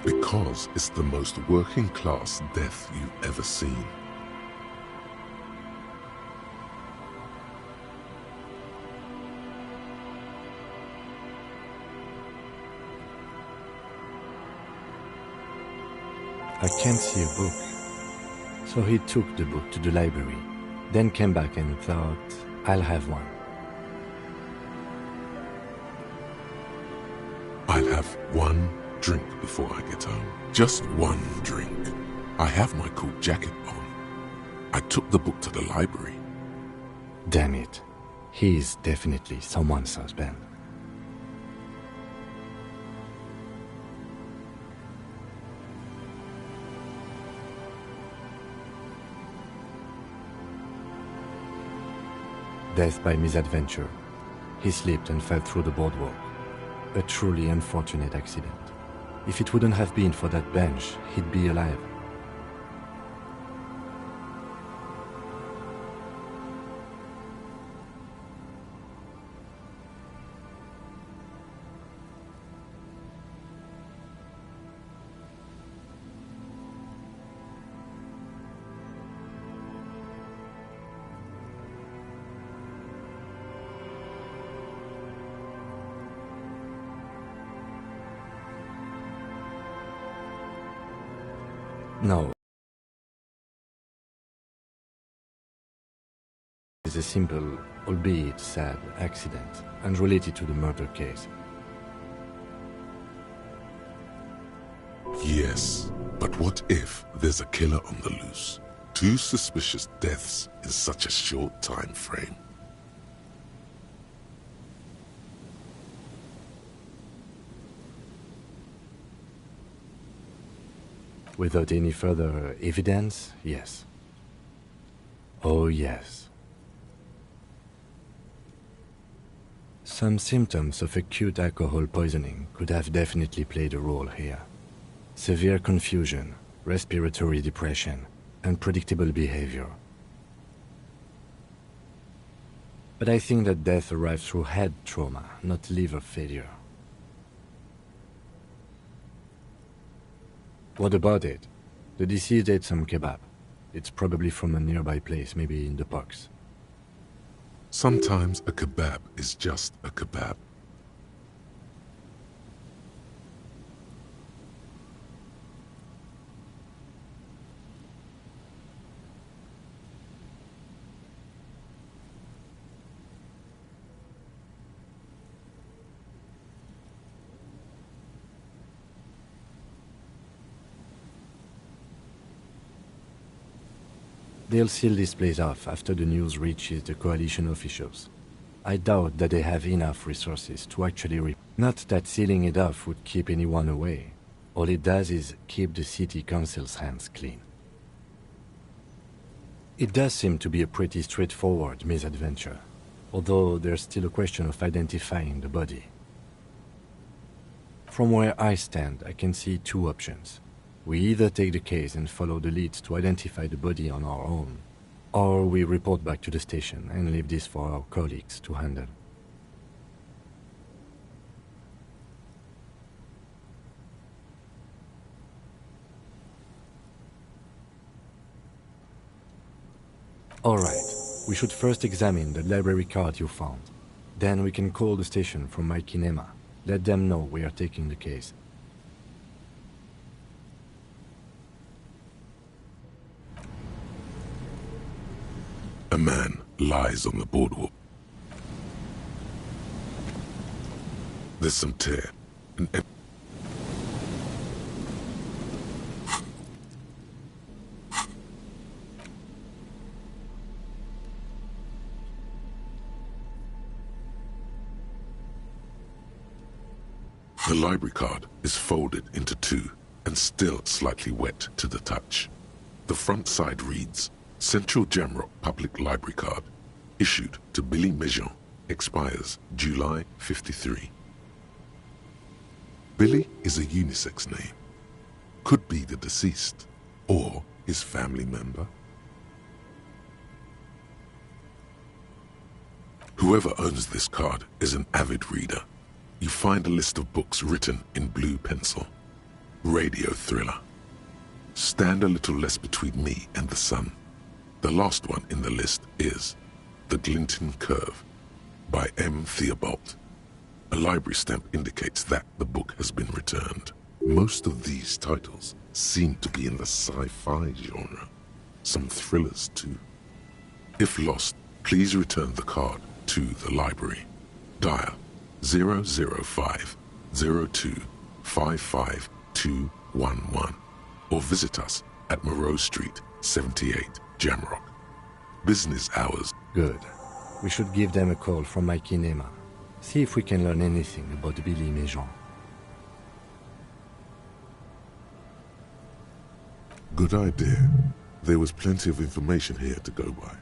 Speaker 4: Because it's the most working-class death you've ever seen.
Speaker 3: I can't see a book. So he took the book to the library, then came back and thought, I'll have one.
Speaker 4: I'll have one drink before I get home. Just one drink. I have my cool jacket on. I took the book to the library.
Speaker 3: Damn it. He's definitely someone's husband. Death by misadventure. He slipped and fell through the boardwalk. A truly unfortunate accident. If it wouldn't have been for that bench, he'd be alive. No. It's a simple, albeit sad, accident, unrelated to the murder case.
Speaker 4: Yes, but what if there's a killer on the loose? 2 suspicious deaths in such a short time frame.
Speaker 3: Without any further evidence, yes. Oh, yes. Some symptoms of acute alcohol poisoning could have definitely played a role here. Severe confusion, respiratory depression, unpredictable behavior. But I think that death arrived through head trauma, not liver failure. What about it? The deceased ate some kebab. It's probably from a nearby place, maybe in the parks.
Speaker 4: Sometimes a kebab is just a kebab.
Speaker 3: They'll seal this place off after the news reaches the coalition officials. I doubt that they have enough resources to actually Not that sealing it off would keep anyone away. All it does is keep the city council's hands clean. It does seem to be a pretty straightforward misadventure, although there's still a question of identifying the body. From where I stand, I can see two options. We either take the case and follow the leads to identify the body on our own, or we report back to the station and leave this for our colleagues to handle. Alright, we should first examine the library card you found. Then we can call the station from my kinema. Let them know we are taking the case.
Speaker 4: A man lies on the boardwalk. There's some tear. The library card is folded into two and still slightly wet to the touch. The front side reads, Central Jamrock Public Library Card, issued to Billy Mejean, expires July 53. Billy is a unisex name. Could be the deceased, or his family member. Whoever owns this card is an avid reader. You find a list of books written in blue pencil. Radio thriller. Stand a little less between me and the sun. The last one in the list is The Glinton Curve by M. Theobald. A library stamp indicates that the book has been returned. Most of these titles seem to be in the sci-fi genre. Some thrillers too. If lost, please return the card to the library. Dial 005 02 55211 or visit us at Moreau Street, 78, Jamrock. Business hours.
Speaker 3: Good. We should give them a call from my kinema. See if we can learn anything about Billy Mejean.
Speaker 4: Good idea. There was plenty of information here to go by.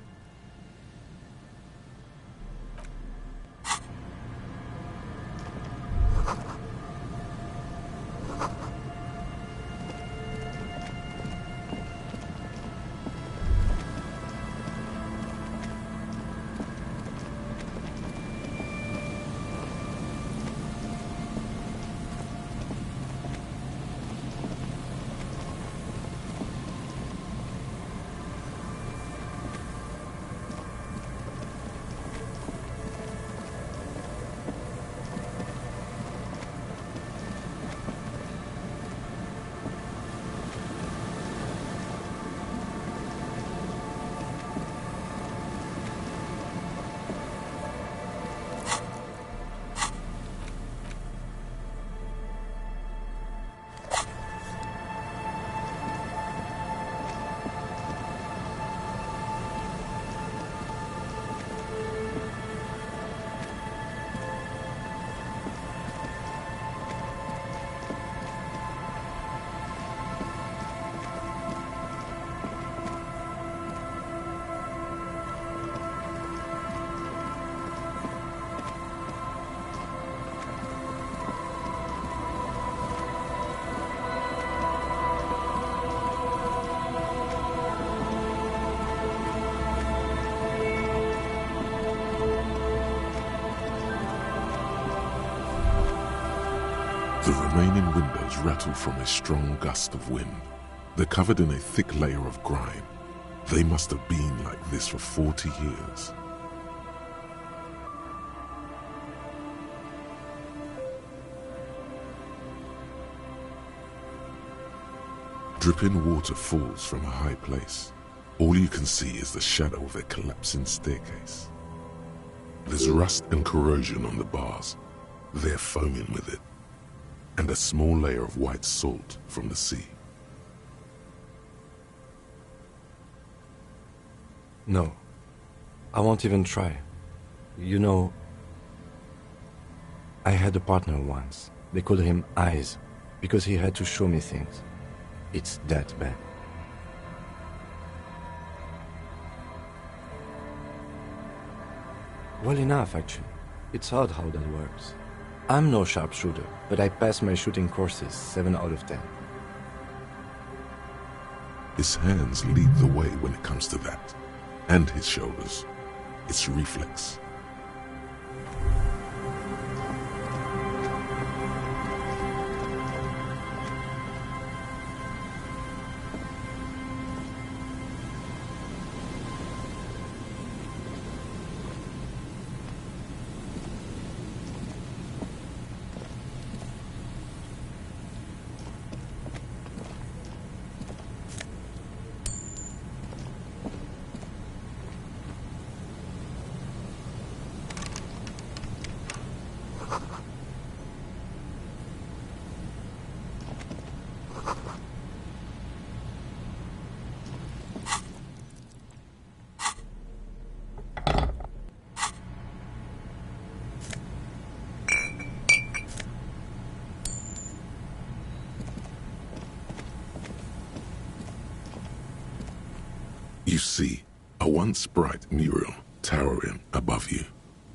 Speaker 4: The remaining windows rattle from a strong gust of wind. They're covered in a thick layer of grime. They must have been like this for 40 years. Dripping water falls from a high place. All you can see is the shadow of a collapsing staircase. There's rust and corrosion on the bars. They're foaming with it. And a small layer of white salt from the sea.
Speaker 3: No, I won't even try. You know, I had a partner once. They called him Eyes, because he had to show me things. It's that bad. Well enough, actually. It's odd how that works. I'm no sharpshooter, but I pass my shooting courses 7 out of 10.
Speaker 4: His hands lead the way when it comes to that. And his shoulders. It's reflex. You see a once bright mural towering above you.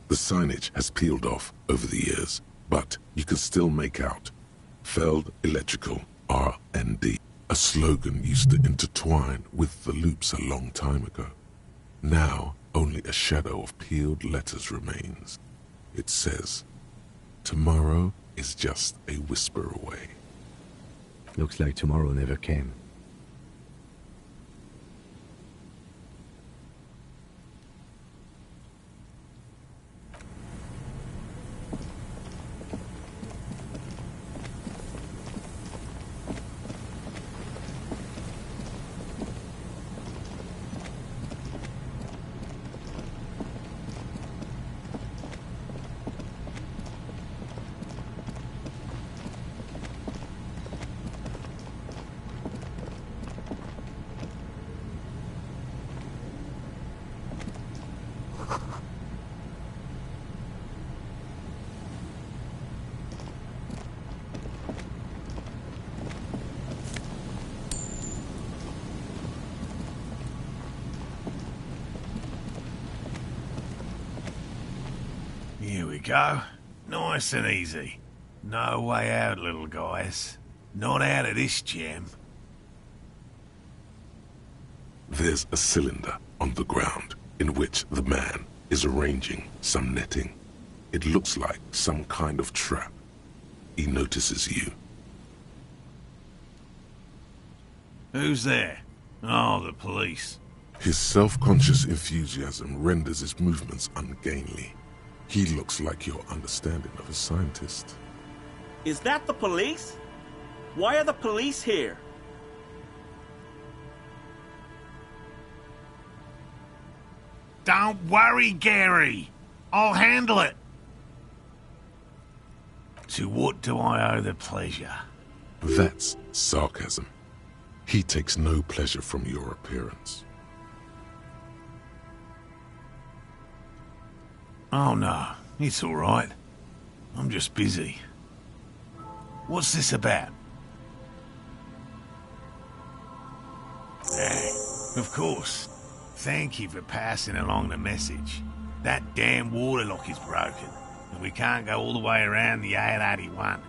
Speaker 4: The signage has peeled off over the years, but you can still make out Feld Electrical R&D, a slogan used to intertwine with the loops a long time ago. Now, only a shadow of peeled letters remains. It says, "Tomorrow is just a whisper away."
Speaker 3: Looks like tomorrow never came.
Speaker 12: Here we go. Nice and easy. No way out, little guys. Not out of this jam.
Speaker 4: There's a cylinder on the ground in which the man is arranging some netting. It looks like some kind of trap. He notices you.
Speaker 12: Who's there? Oh, the police.
Speaker 4: His self-conscious enthusiasm renders his movements ungainly. He looks like your understanding of a scientist.
Speaker 13: Is that the police? Why are the police here?
Speaker 12: Don't worry, Gary. I'll handle it. To what do I owe the pleasure?
Speaker 4: That's sarcasm. He takes no pleasure from your appearance.
Speaker 12: Oh no, it's all right. I'm just busy. What's this about? Of course. Thank you for passing along the message. That damn water lock is broken, and we can't go all the way around the 881.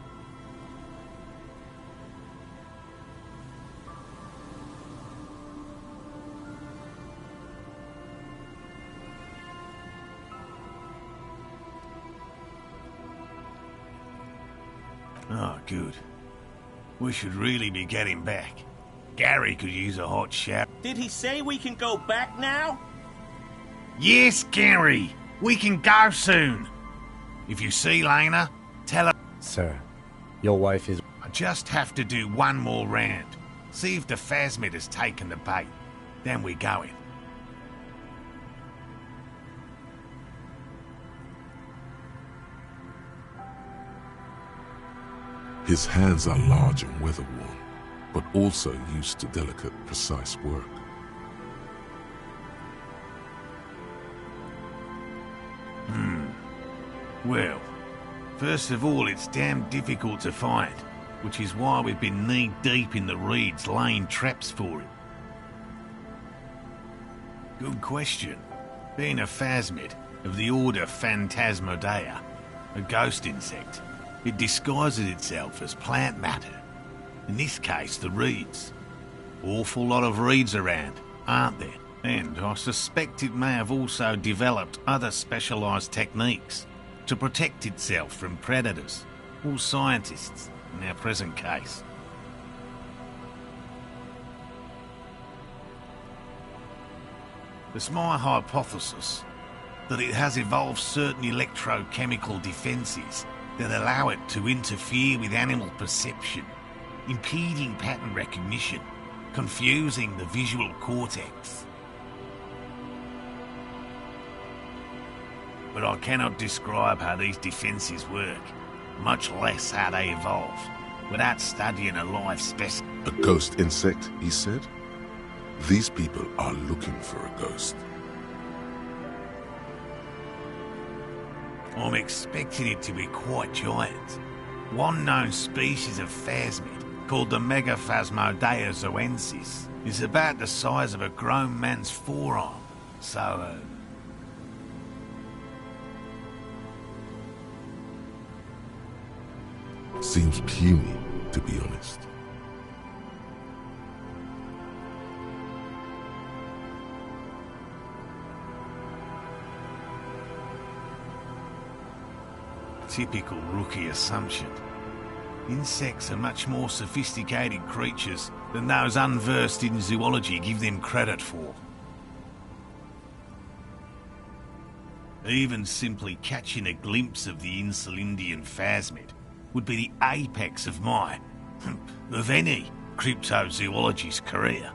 Speaker 12: Oh, good. We should really be getting back. Gary could use a hot shower.
Speaker 13: Did he say we can go back now?
Speaker 12: Yes, Gary! We can go soon! If you see Lena, tell her...
Speaker 3: Sir, your wife is...
Speaker 12: I just have to do one more round. See if the Phasmid has taken the bait. Then we're going.
Speaker 4: His hands are large and weather-worn, but also used to delicate, precise work.
Speaker 12: Well, first of all, it's damn difficult to find, which is why we've been knee-deep in the reeds laying traps for it. Good question. Being a Phasmid of the order Phantasmodea, a ghost insect, it disguises itself as plant matter. In this case, the reeds. Awful lot of reeds around, aren't there? And I suspect it may have also developed other specialised techniques to protect itself from predators, or scientists, in our present case. It's my hypothesis that it has evolved certain electrochemical defences that allow it to interfere with animal perception, impeding pattern recognition, confusing the visual cortex. But I cannot describe how these defences work, much less how they evolve, without studying a live specimen.
Speaker 4: A ghost insect, he said? These people are looking for a ghost.
Speaker 12: I'm expecting it to be quite giant. One known species of Phasmid, called the Megaphasmodea zoensis, is about the size of a grown man's forearm, so...
Speaker 4: Seems puny, to be honest.
Speaker 12: Typical rookie assumption. Insects are much more sophisticated creatures than those unversed in zoology give them credit for. Even simply catching a glimpse of the Insulindian Phasmid would be the apex of my, of any, cryptozoologist's career.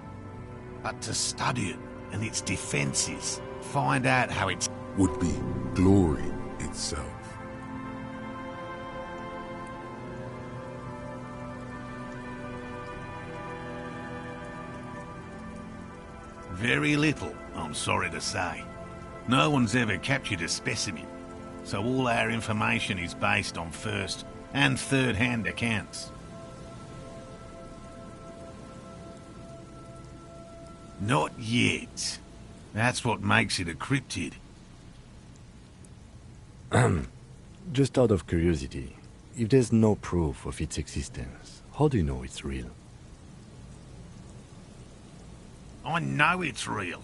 Speaker 12: But to study it and its defences, find out how it's...
Speaker 4: would be glory itself.
Speaker 12: Very little, I'm sorry to say. No one's ever captured a specimen, so all our information is based on first and third-hand accounts. Not yet. That's what makes it a cryptid.
Speaker 3: Just out of curiosity, if there's no proof of its existence, how do you know it's real?
Speaker 12: I know it's real.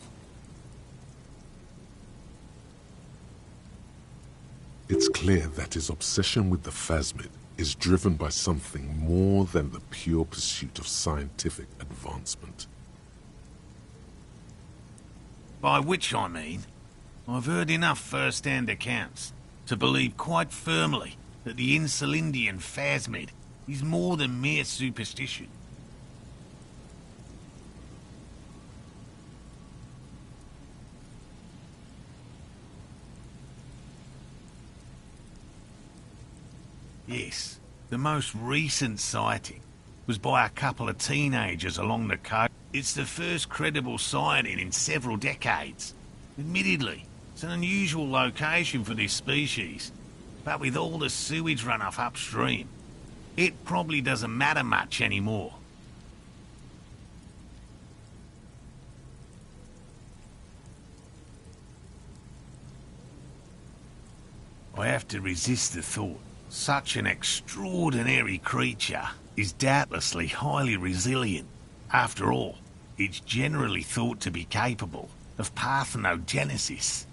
Speaker 4: It's clear that his obsession with the Phasmid is driven by something more than the pure pursuit of scientific advancement.
Speaker 12: By which I mean, I've heard enough first-hand accounts to believe quite firmly that the Insulindian Phasmid is more than mere superstition. Yes, the most recent sighting was by a couple of teenagers along the coast. It's the first credible sighting in several decades. Admittedly, it's an unusual location for this species, but with all the sewage runoff upstream, it probably doesn't matter much anymore. I have to resist the thought. Such an extraordinary creature is doubtlessly highly resilient. After all, it's generally thought to be capable of parthenogenesis.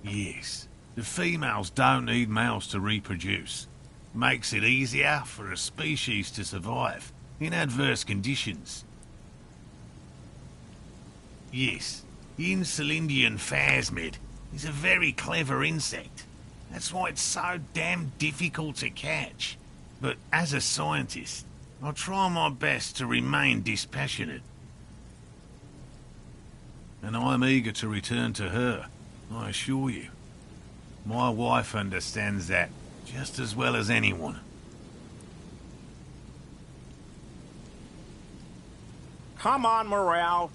Speaker 12: Yes. The females don't need males to reproduce. Makes it easier for a species to survive in adverse conditions. Yes, the Insulindian phasmid is a very clever insect. That's why it's so damn difficult to catch. But as a scientist, I'll try my best to remain dispassionate. And I'm eager to return to her, I assure you. My wife understands that just as well as anyone.
Speaker 13: Come on, Morale.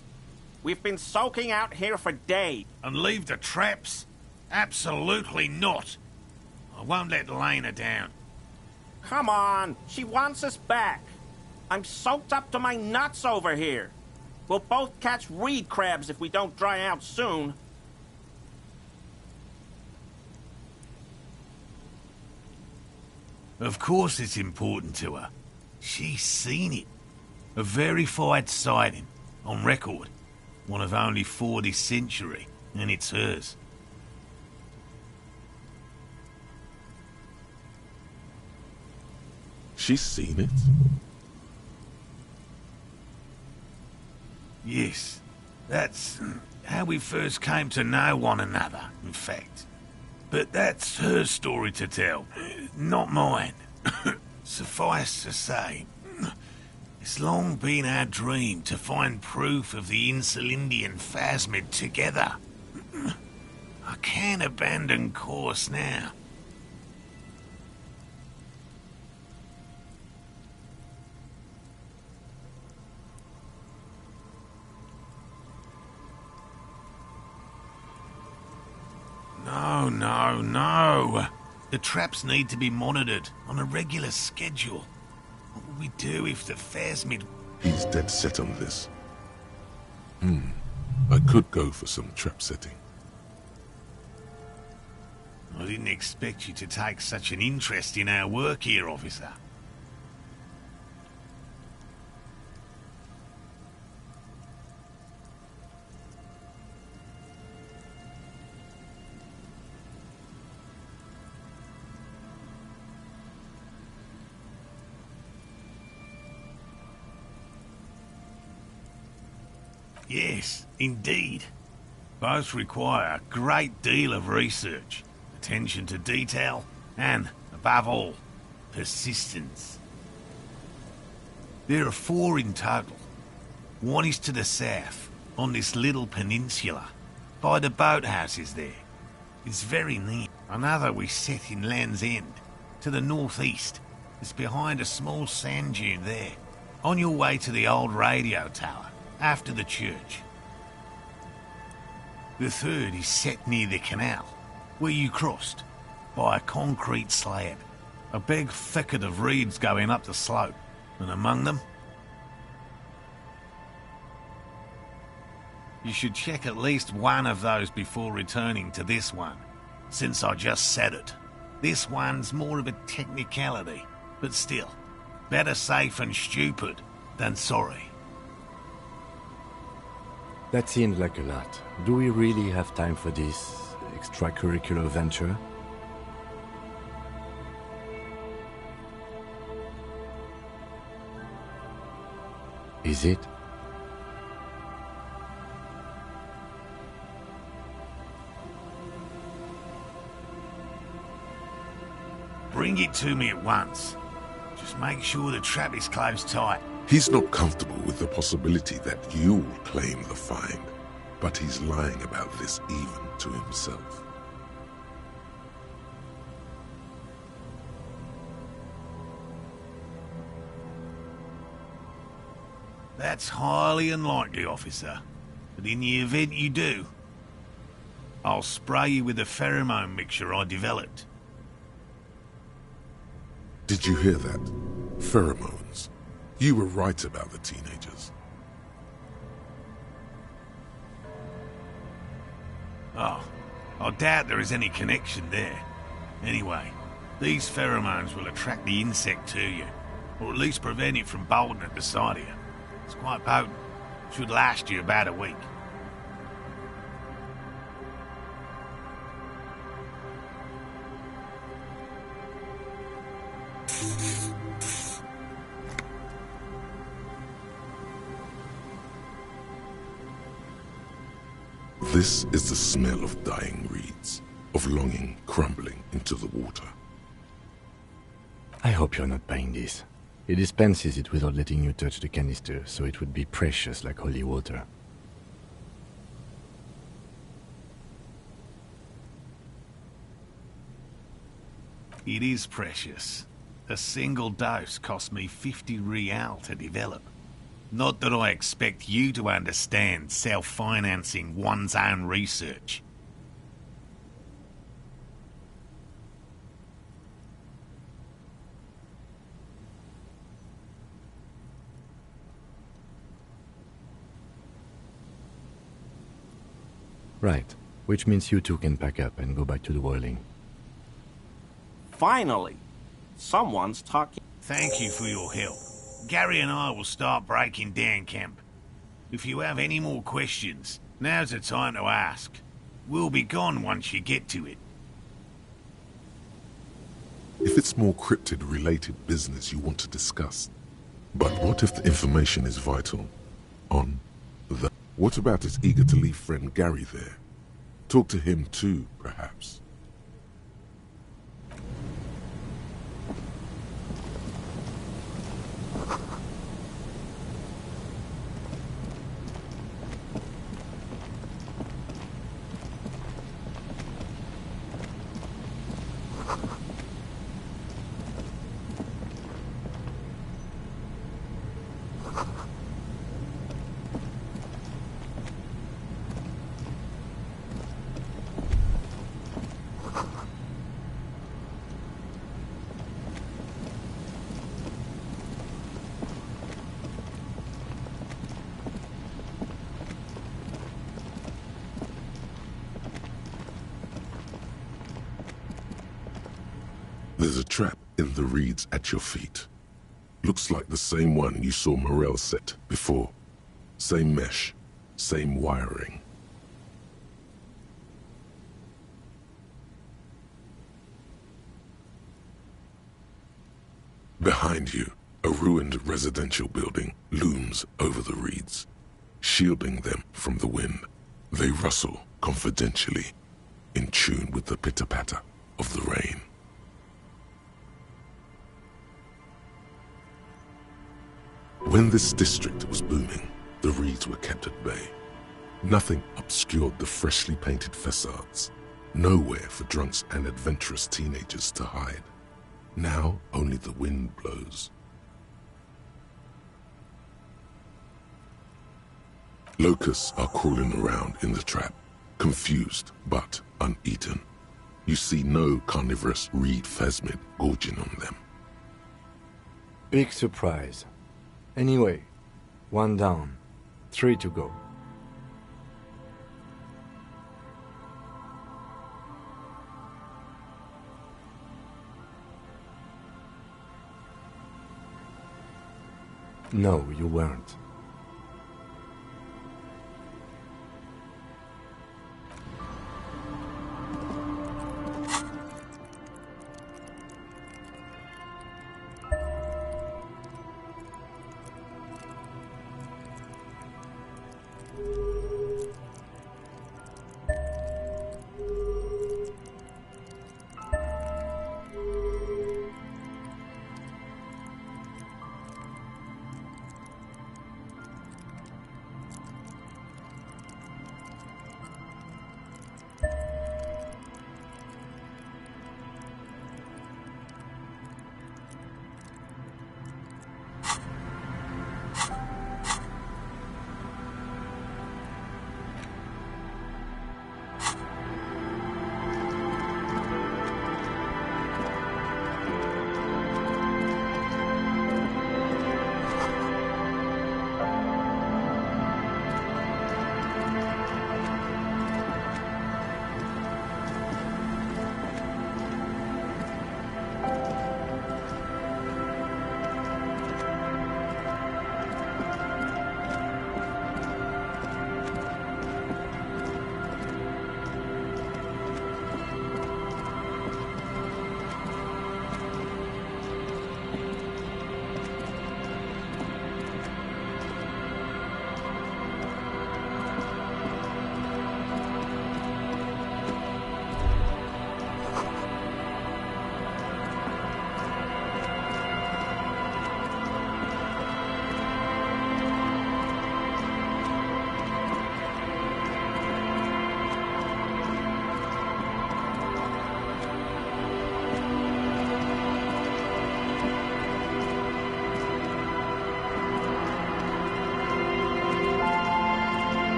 Speaker 13: We've been soaking out here for days.
Speaker 12: And leave the traps? Absolutely not. I won't let Lena down.
Speaker 13: Come on, she wants us back. I'm soaked up to my nuts over here. We'll both catch reed crabs if we don't dry out soon.
Speaker 12: Of course it's important to her. She's seen it. A verified sighting, on record. One of only 4 this century, and it's hers.
Speaker 4: She's seen it?
Speaker 12: Yes. That's how we first came to know one another, in fact. But that's her story to tell, not mine. Suffice to say, it's long been our dream to find proof of the Insulindian phasmid together. I can't abandon course now. No. The traps need to be monitored on a regular schedule. What will we do if the phasmid...
Speaker 4: He's dead set on this. I could go for some trap setting.
Speaker 12: I didn't expect you to take such an interest in our work here, officer. Yes, indeed. Both require a great deal of research, attention to detail, and, above all, persistence. There are 4 in total. One is to the south, on this little peninsula, by the boathouses there. It's very near. Another we set in Land's End, to the northeast. It's behind a small sand dune there, on your way to the old radio tower. After the church. The third is set near the canal, where you crossed, by a concrete slab. A big thicket of reeds going up the slope, and among them... You should check at least one of those before returning to this one, since I just said it. This one's more of a technicality, but still, better safe and stupid than sorry.
Speaker 3: That seems like a lot. Do we really have time for this extracurricular venture? Is it?
Speaker 12: Bring it to me at once. Just make sure the trap is closed tight.
Speaker 4: He's not comfortable with the possibility that you'll claim the find, but he's lying about this even to himself.
Speaker 12: That's highly unlikely, officer. But in the event you do, I'll spray you with a pheromone mixture I developed.
Speaker 4: Did you hear that? Pheromones. You were right about the teenagers.
Speaker 12: Oh, I doubt there is any connection there. Anyway, these pheromones will attract the insect to you, or at least prevent it from bolting at the sight of you. It's quite potent. Should last you about a week.
Speaker 4: This is the smell of dying reeds, of longing crumbling into the water.
Speaker 3: I hope you're not buying this. He dispenses it without letting you touch the canister, so it would be precious like holy water.
Speaker 12: It is precious. A single dose cost me 50 real to develop. Not that I expect you to understand self-financing one's own research.
Speaker 3: Right, which means you two can pack up and go back to the whirling.
Speaker 13: Finally, someone's talking.
Speaker 12: Thank you for your help. Gary and I will start breaking down camp. If you have any more questions, now's the time to ask. We'll be gone once you get to it.
Speaker 4: If it's more cryptid-related business you want to discuss. But what if the information is vital? What about his eager-to-leave friend Gary there? Talk to him too, perhaps. There's a trap in the reeds at your feet. Looks like the same one you saw Morel set before. Same mesh, same wiring. Behind you, a ruined residential building looms over the reeds, shielding them from the wind. They rustle confidentially, in tune with the pitter-patter of the rain. When this district was booming, the reeds were kept at bay. Nothing obscured the freshly painted facades. Nowhere for drunks and adventurous teenagers to hide. Now only the wind blows. Locusts are crawling around in the trap, confused but uneaten. You see no carnivorous reed phasmid gorging on them.
Speaker 3: Big surprise. Anyway, 1 down, 3 to go. No, you weren't.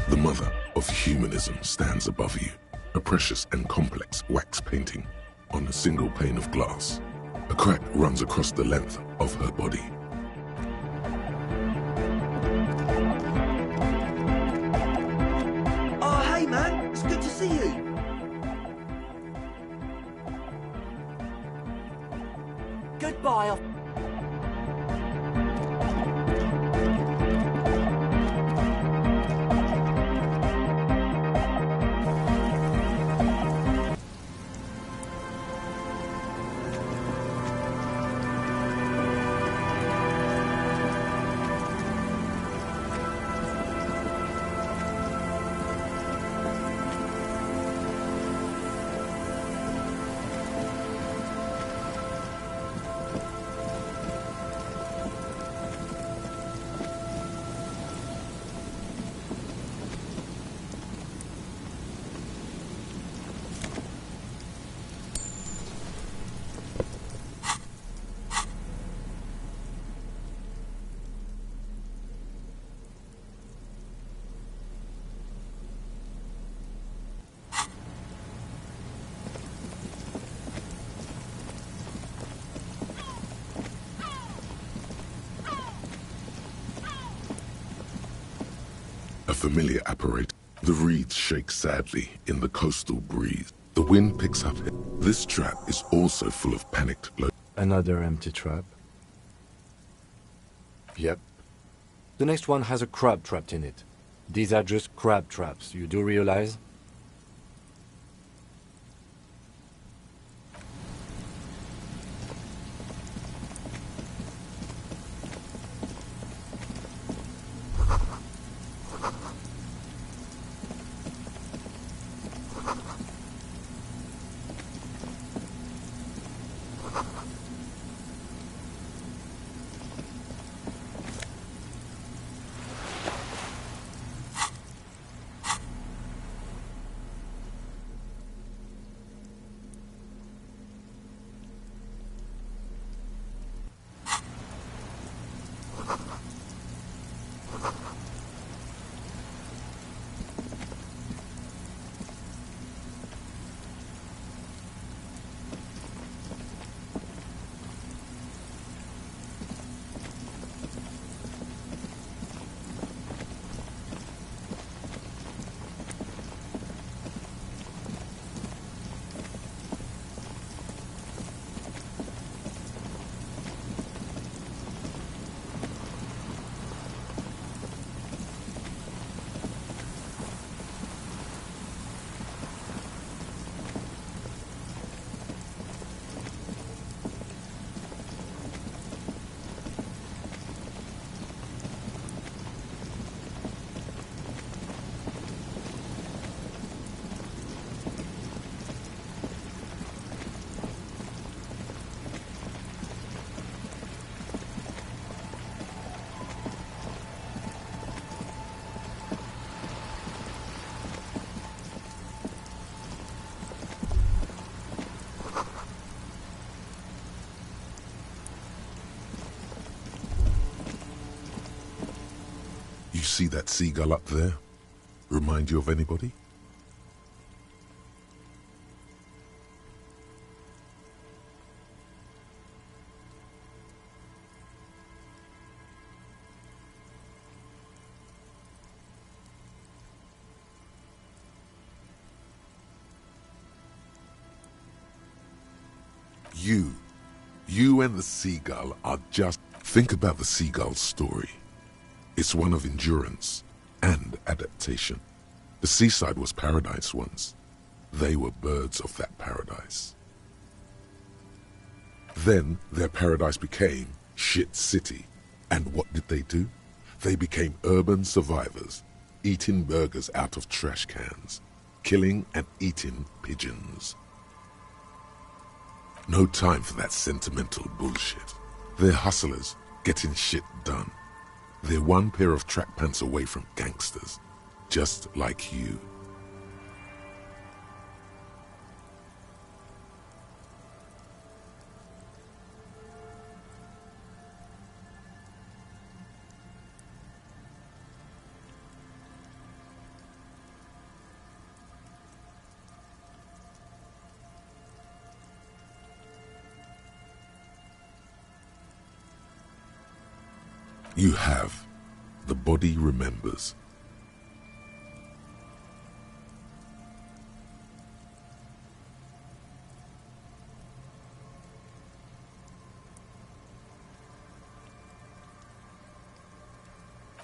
Speaker 4: The mother of humanism stands above you, a precious and complex wax painting on a single pane of glass. A crack runs across the length of her body.
Speaker 14: Oh, hey man, it's good to see you. Goodbye.
Speaker 4: A familiar apparatus. The reeds shake sadly in the coastal breeze. The wind picks up. This trap is also full of panicked
Speaker 3: Another empty trap. Yep. The next one has a crab trapped in it. These are just crab traps, you do realize?
Speaker 4: You see that seagull up there? Remind you of anybody? You and the seagull are just... Think about the seagull's story. It's one of endurance and adaptation. The seaside was paradise once. They were birds of that paradise. Then their paradise became shit city. And what did they do? They became urban survivors, eating burgers out of trash cans, killing and eating pigeons. No time for that sentimental bullshit. They're hustlers, getting shit done. They're one pair of track pants away from gangsters, just like you. You have. The body remembers.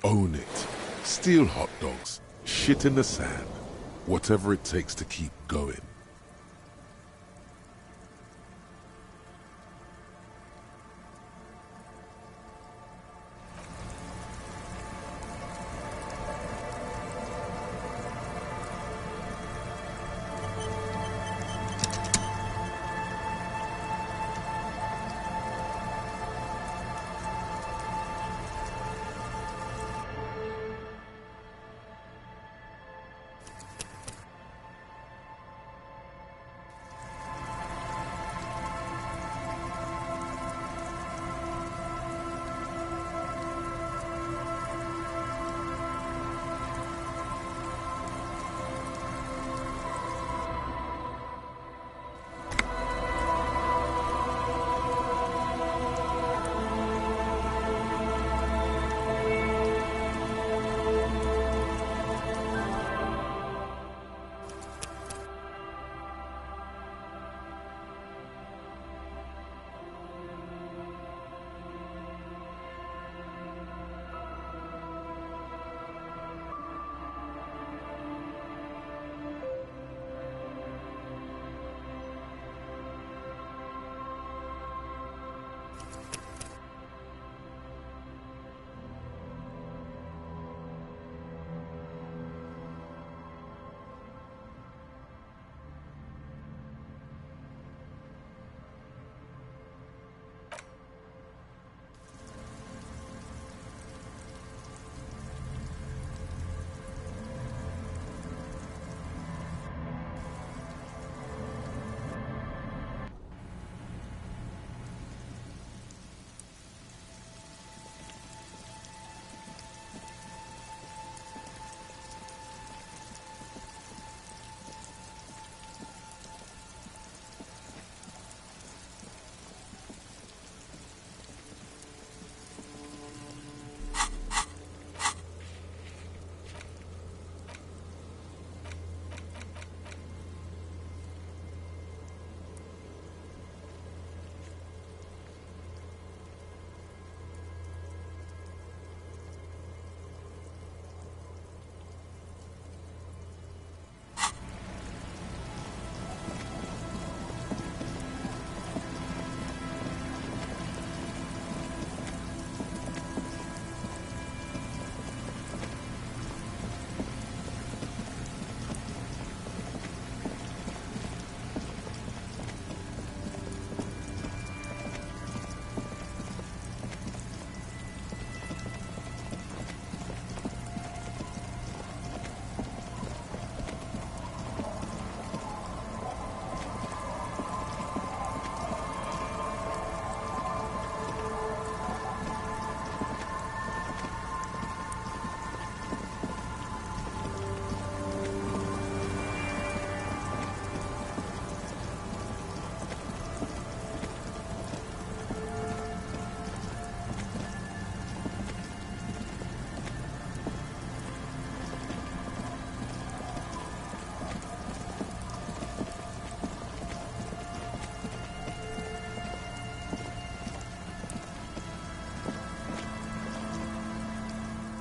Speaker 4: Own it. Steal hot dogs. Shit in the sand. Whatever it takes to keep going.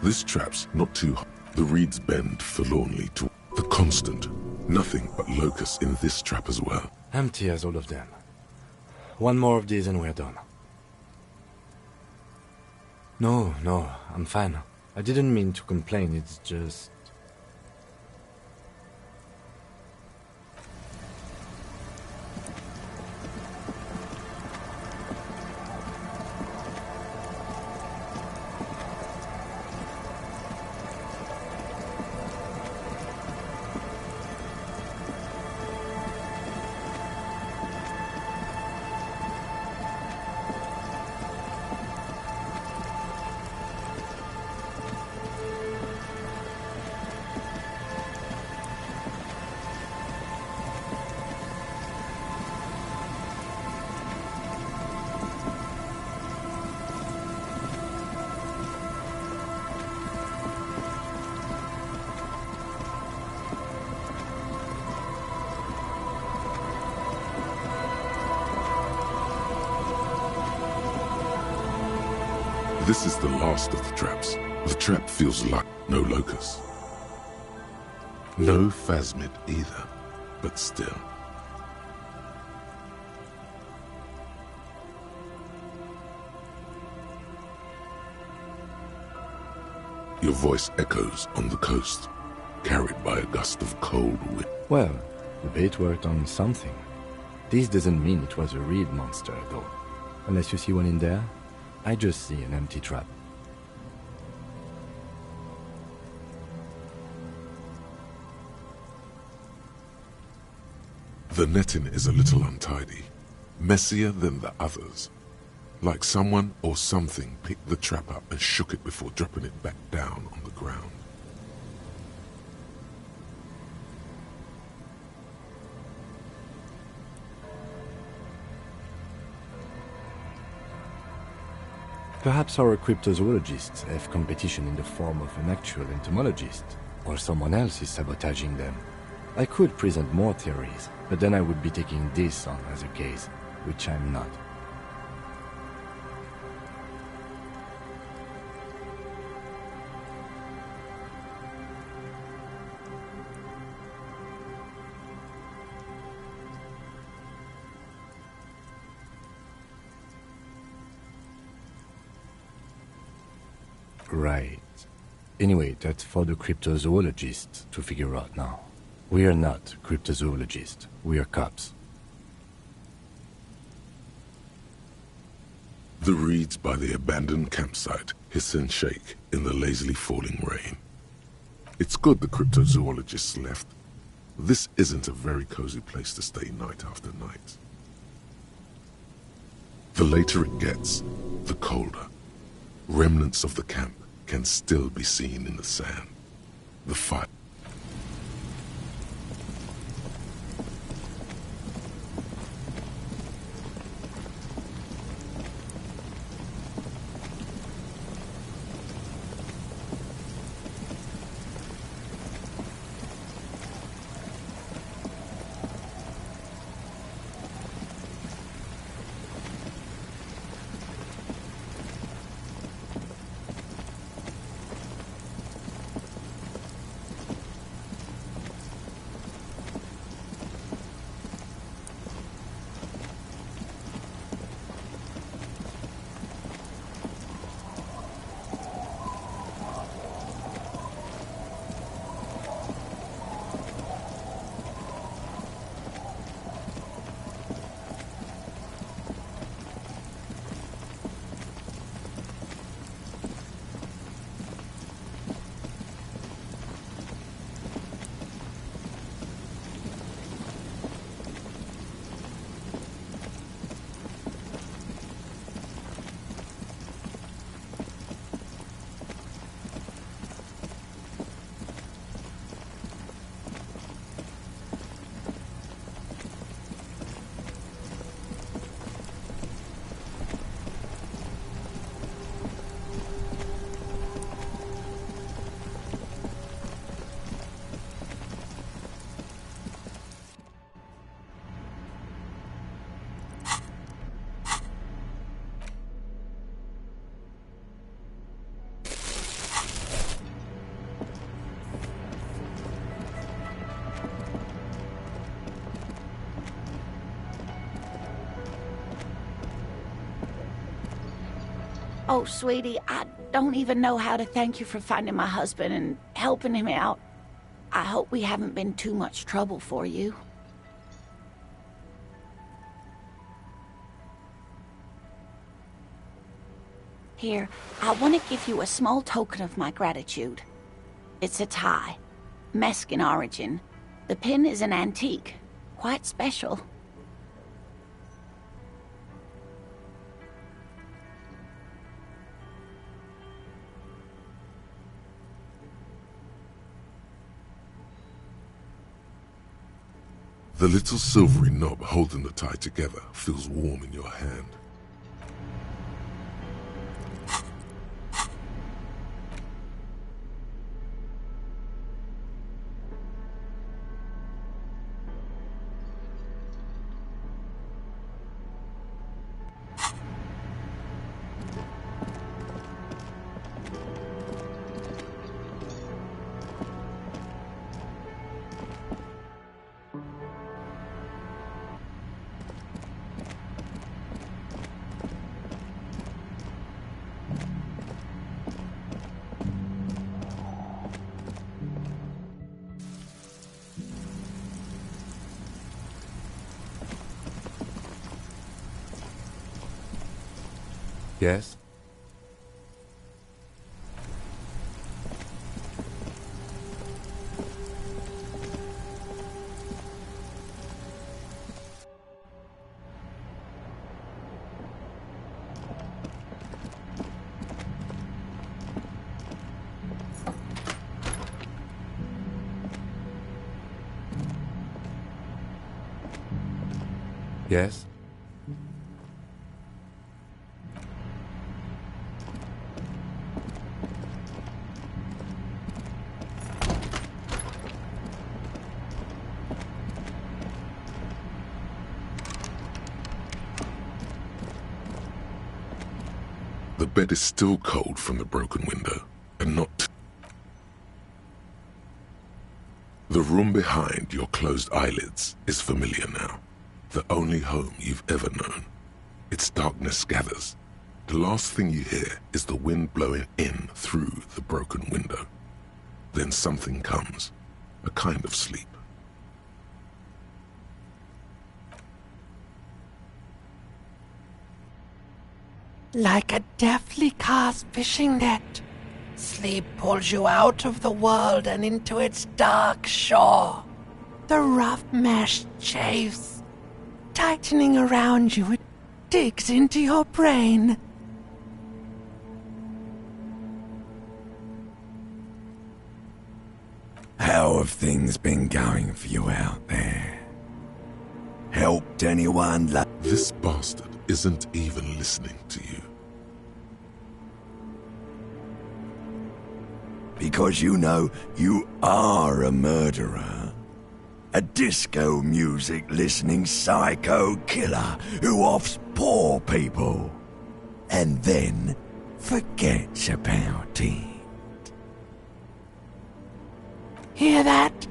Speaker 4: This trap's not too high. The reeds bend forlornly to the constant. Nothing but locusts in this trap as well.
Speaker 3: Empty as all of them. One more of these and we're done. No, I'm fine. I didn't mean to complain, it's just...
Speaker 4: This is the last of the traps. The trap feels like no locust. No phasmid either, but still. Your voice echoes on the coast, carried by a gust of cold wind.
Speaker 3: Well, the bait worked on something. This doesn't mean it was a real monster, though. Unless you see one in there, I just see an empty trap.
Speaker 4: The netting is a little untidy, messier than the others. Like someone or something picked the trap up and shook it before dropping it back down on the ground.
Speaker 3: Perhaps our cryptozoologists have competition in the form of an actual entomologist, or someone else is sabotaging them. I could present more theories, but then I would be taking this on as a case, which I'm not. Right. Anyway, that's for the cryptozoologists to figure out now. We are not cryptozoologists. We are cops.
Speaker 4: The reeds by the abandoned campsite hiss and shake in the lazily falling rain. It's good the cryptozoologists left. This isn't a very cozy place to stay night after night. The later it gets, the colder. Remnants of the camp can still be seen in the sand. The fire.
Speaker 9: Oh, sweetie, I don't even know how to thank you for finding my husband and helping him out. I hope we haven't been too much trouble for you. Here, I want to give you a small token of my gratitude. It's a tie, Mexican origin. The pin is an antique, quite special.
Speaker 4: The little silvery knob holding the tie together feels warm in your hand.
Speaker 3: Yes? Yes?
Speaker 4: The bed is still cold from the broken window, and not... The room behind your closed eyelids is familiar now. The only home you've ever known. Its darkness gathers. The last thing you hear is the wind blowing in through the broken window. Then something comes, a kind of sleep.
Speaker 15: Like a deftly cast fishing net, sleep pulls you out of the world and into its dark shore. The rough mesh chafes. Tightening around you, it digs into your brain.
Speaker 16: How have things been going for you out there? Helped anyone?
Speaker 4: This bastard isn't even listening to you.
Speaker 16: Because you know you are a murderer. A disco music listening psycho killer who offs poor people and then forgets about it.
Speaker 15: Hear that?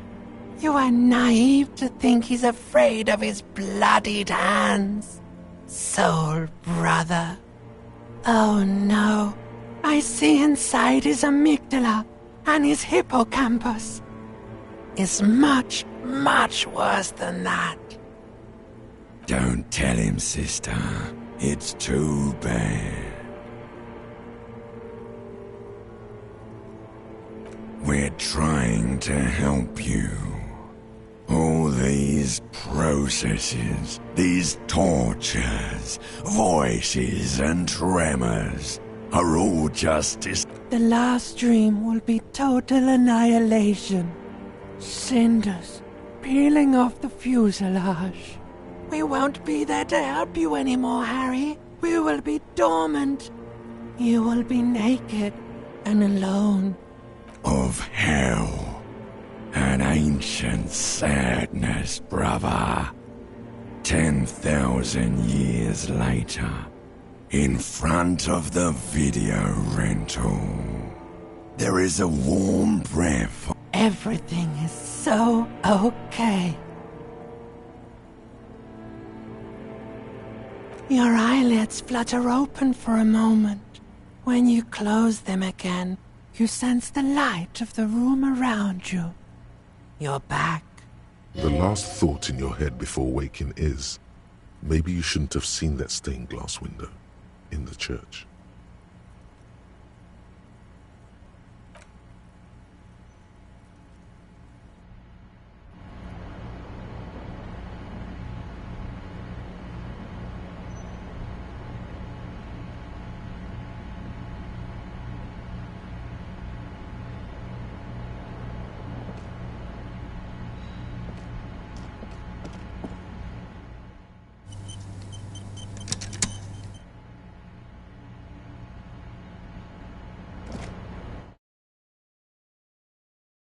Speaker 15: You are naive to think he's afraid of his bloodied hands. Soul brother. Oh no. I see inside his amygdala and his hippocampus. It's much, much worse than that.
Speaker 16: Don't tell him, sister. It's too bad. We're trying to help you. All these processes, these tortures, voices and tremors are all justice.
Speaker 15: The last dream will be total annihilation. Cinders peeling off the fuselage. We won't be there to help you anymore, Harry. We will be dormant. You will be naked and alone.
Speaker 16: Of hell. An ancient sadness, brother. 10,000 years later, in front of the video rental, there is a warm breath.
Speaker 15: Everything is so okay. Your eyelids flutter open for a moment. When you close them again, you sense the light of the room around you. You're back.
Speaker 4: The last thought in your head before waking is, maybe you shouldn't have seen that stained glass window in the church.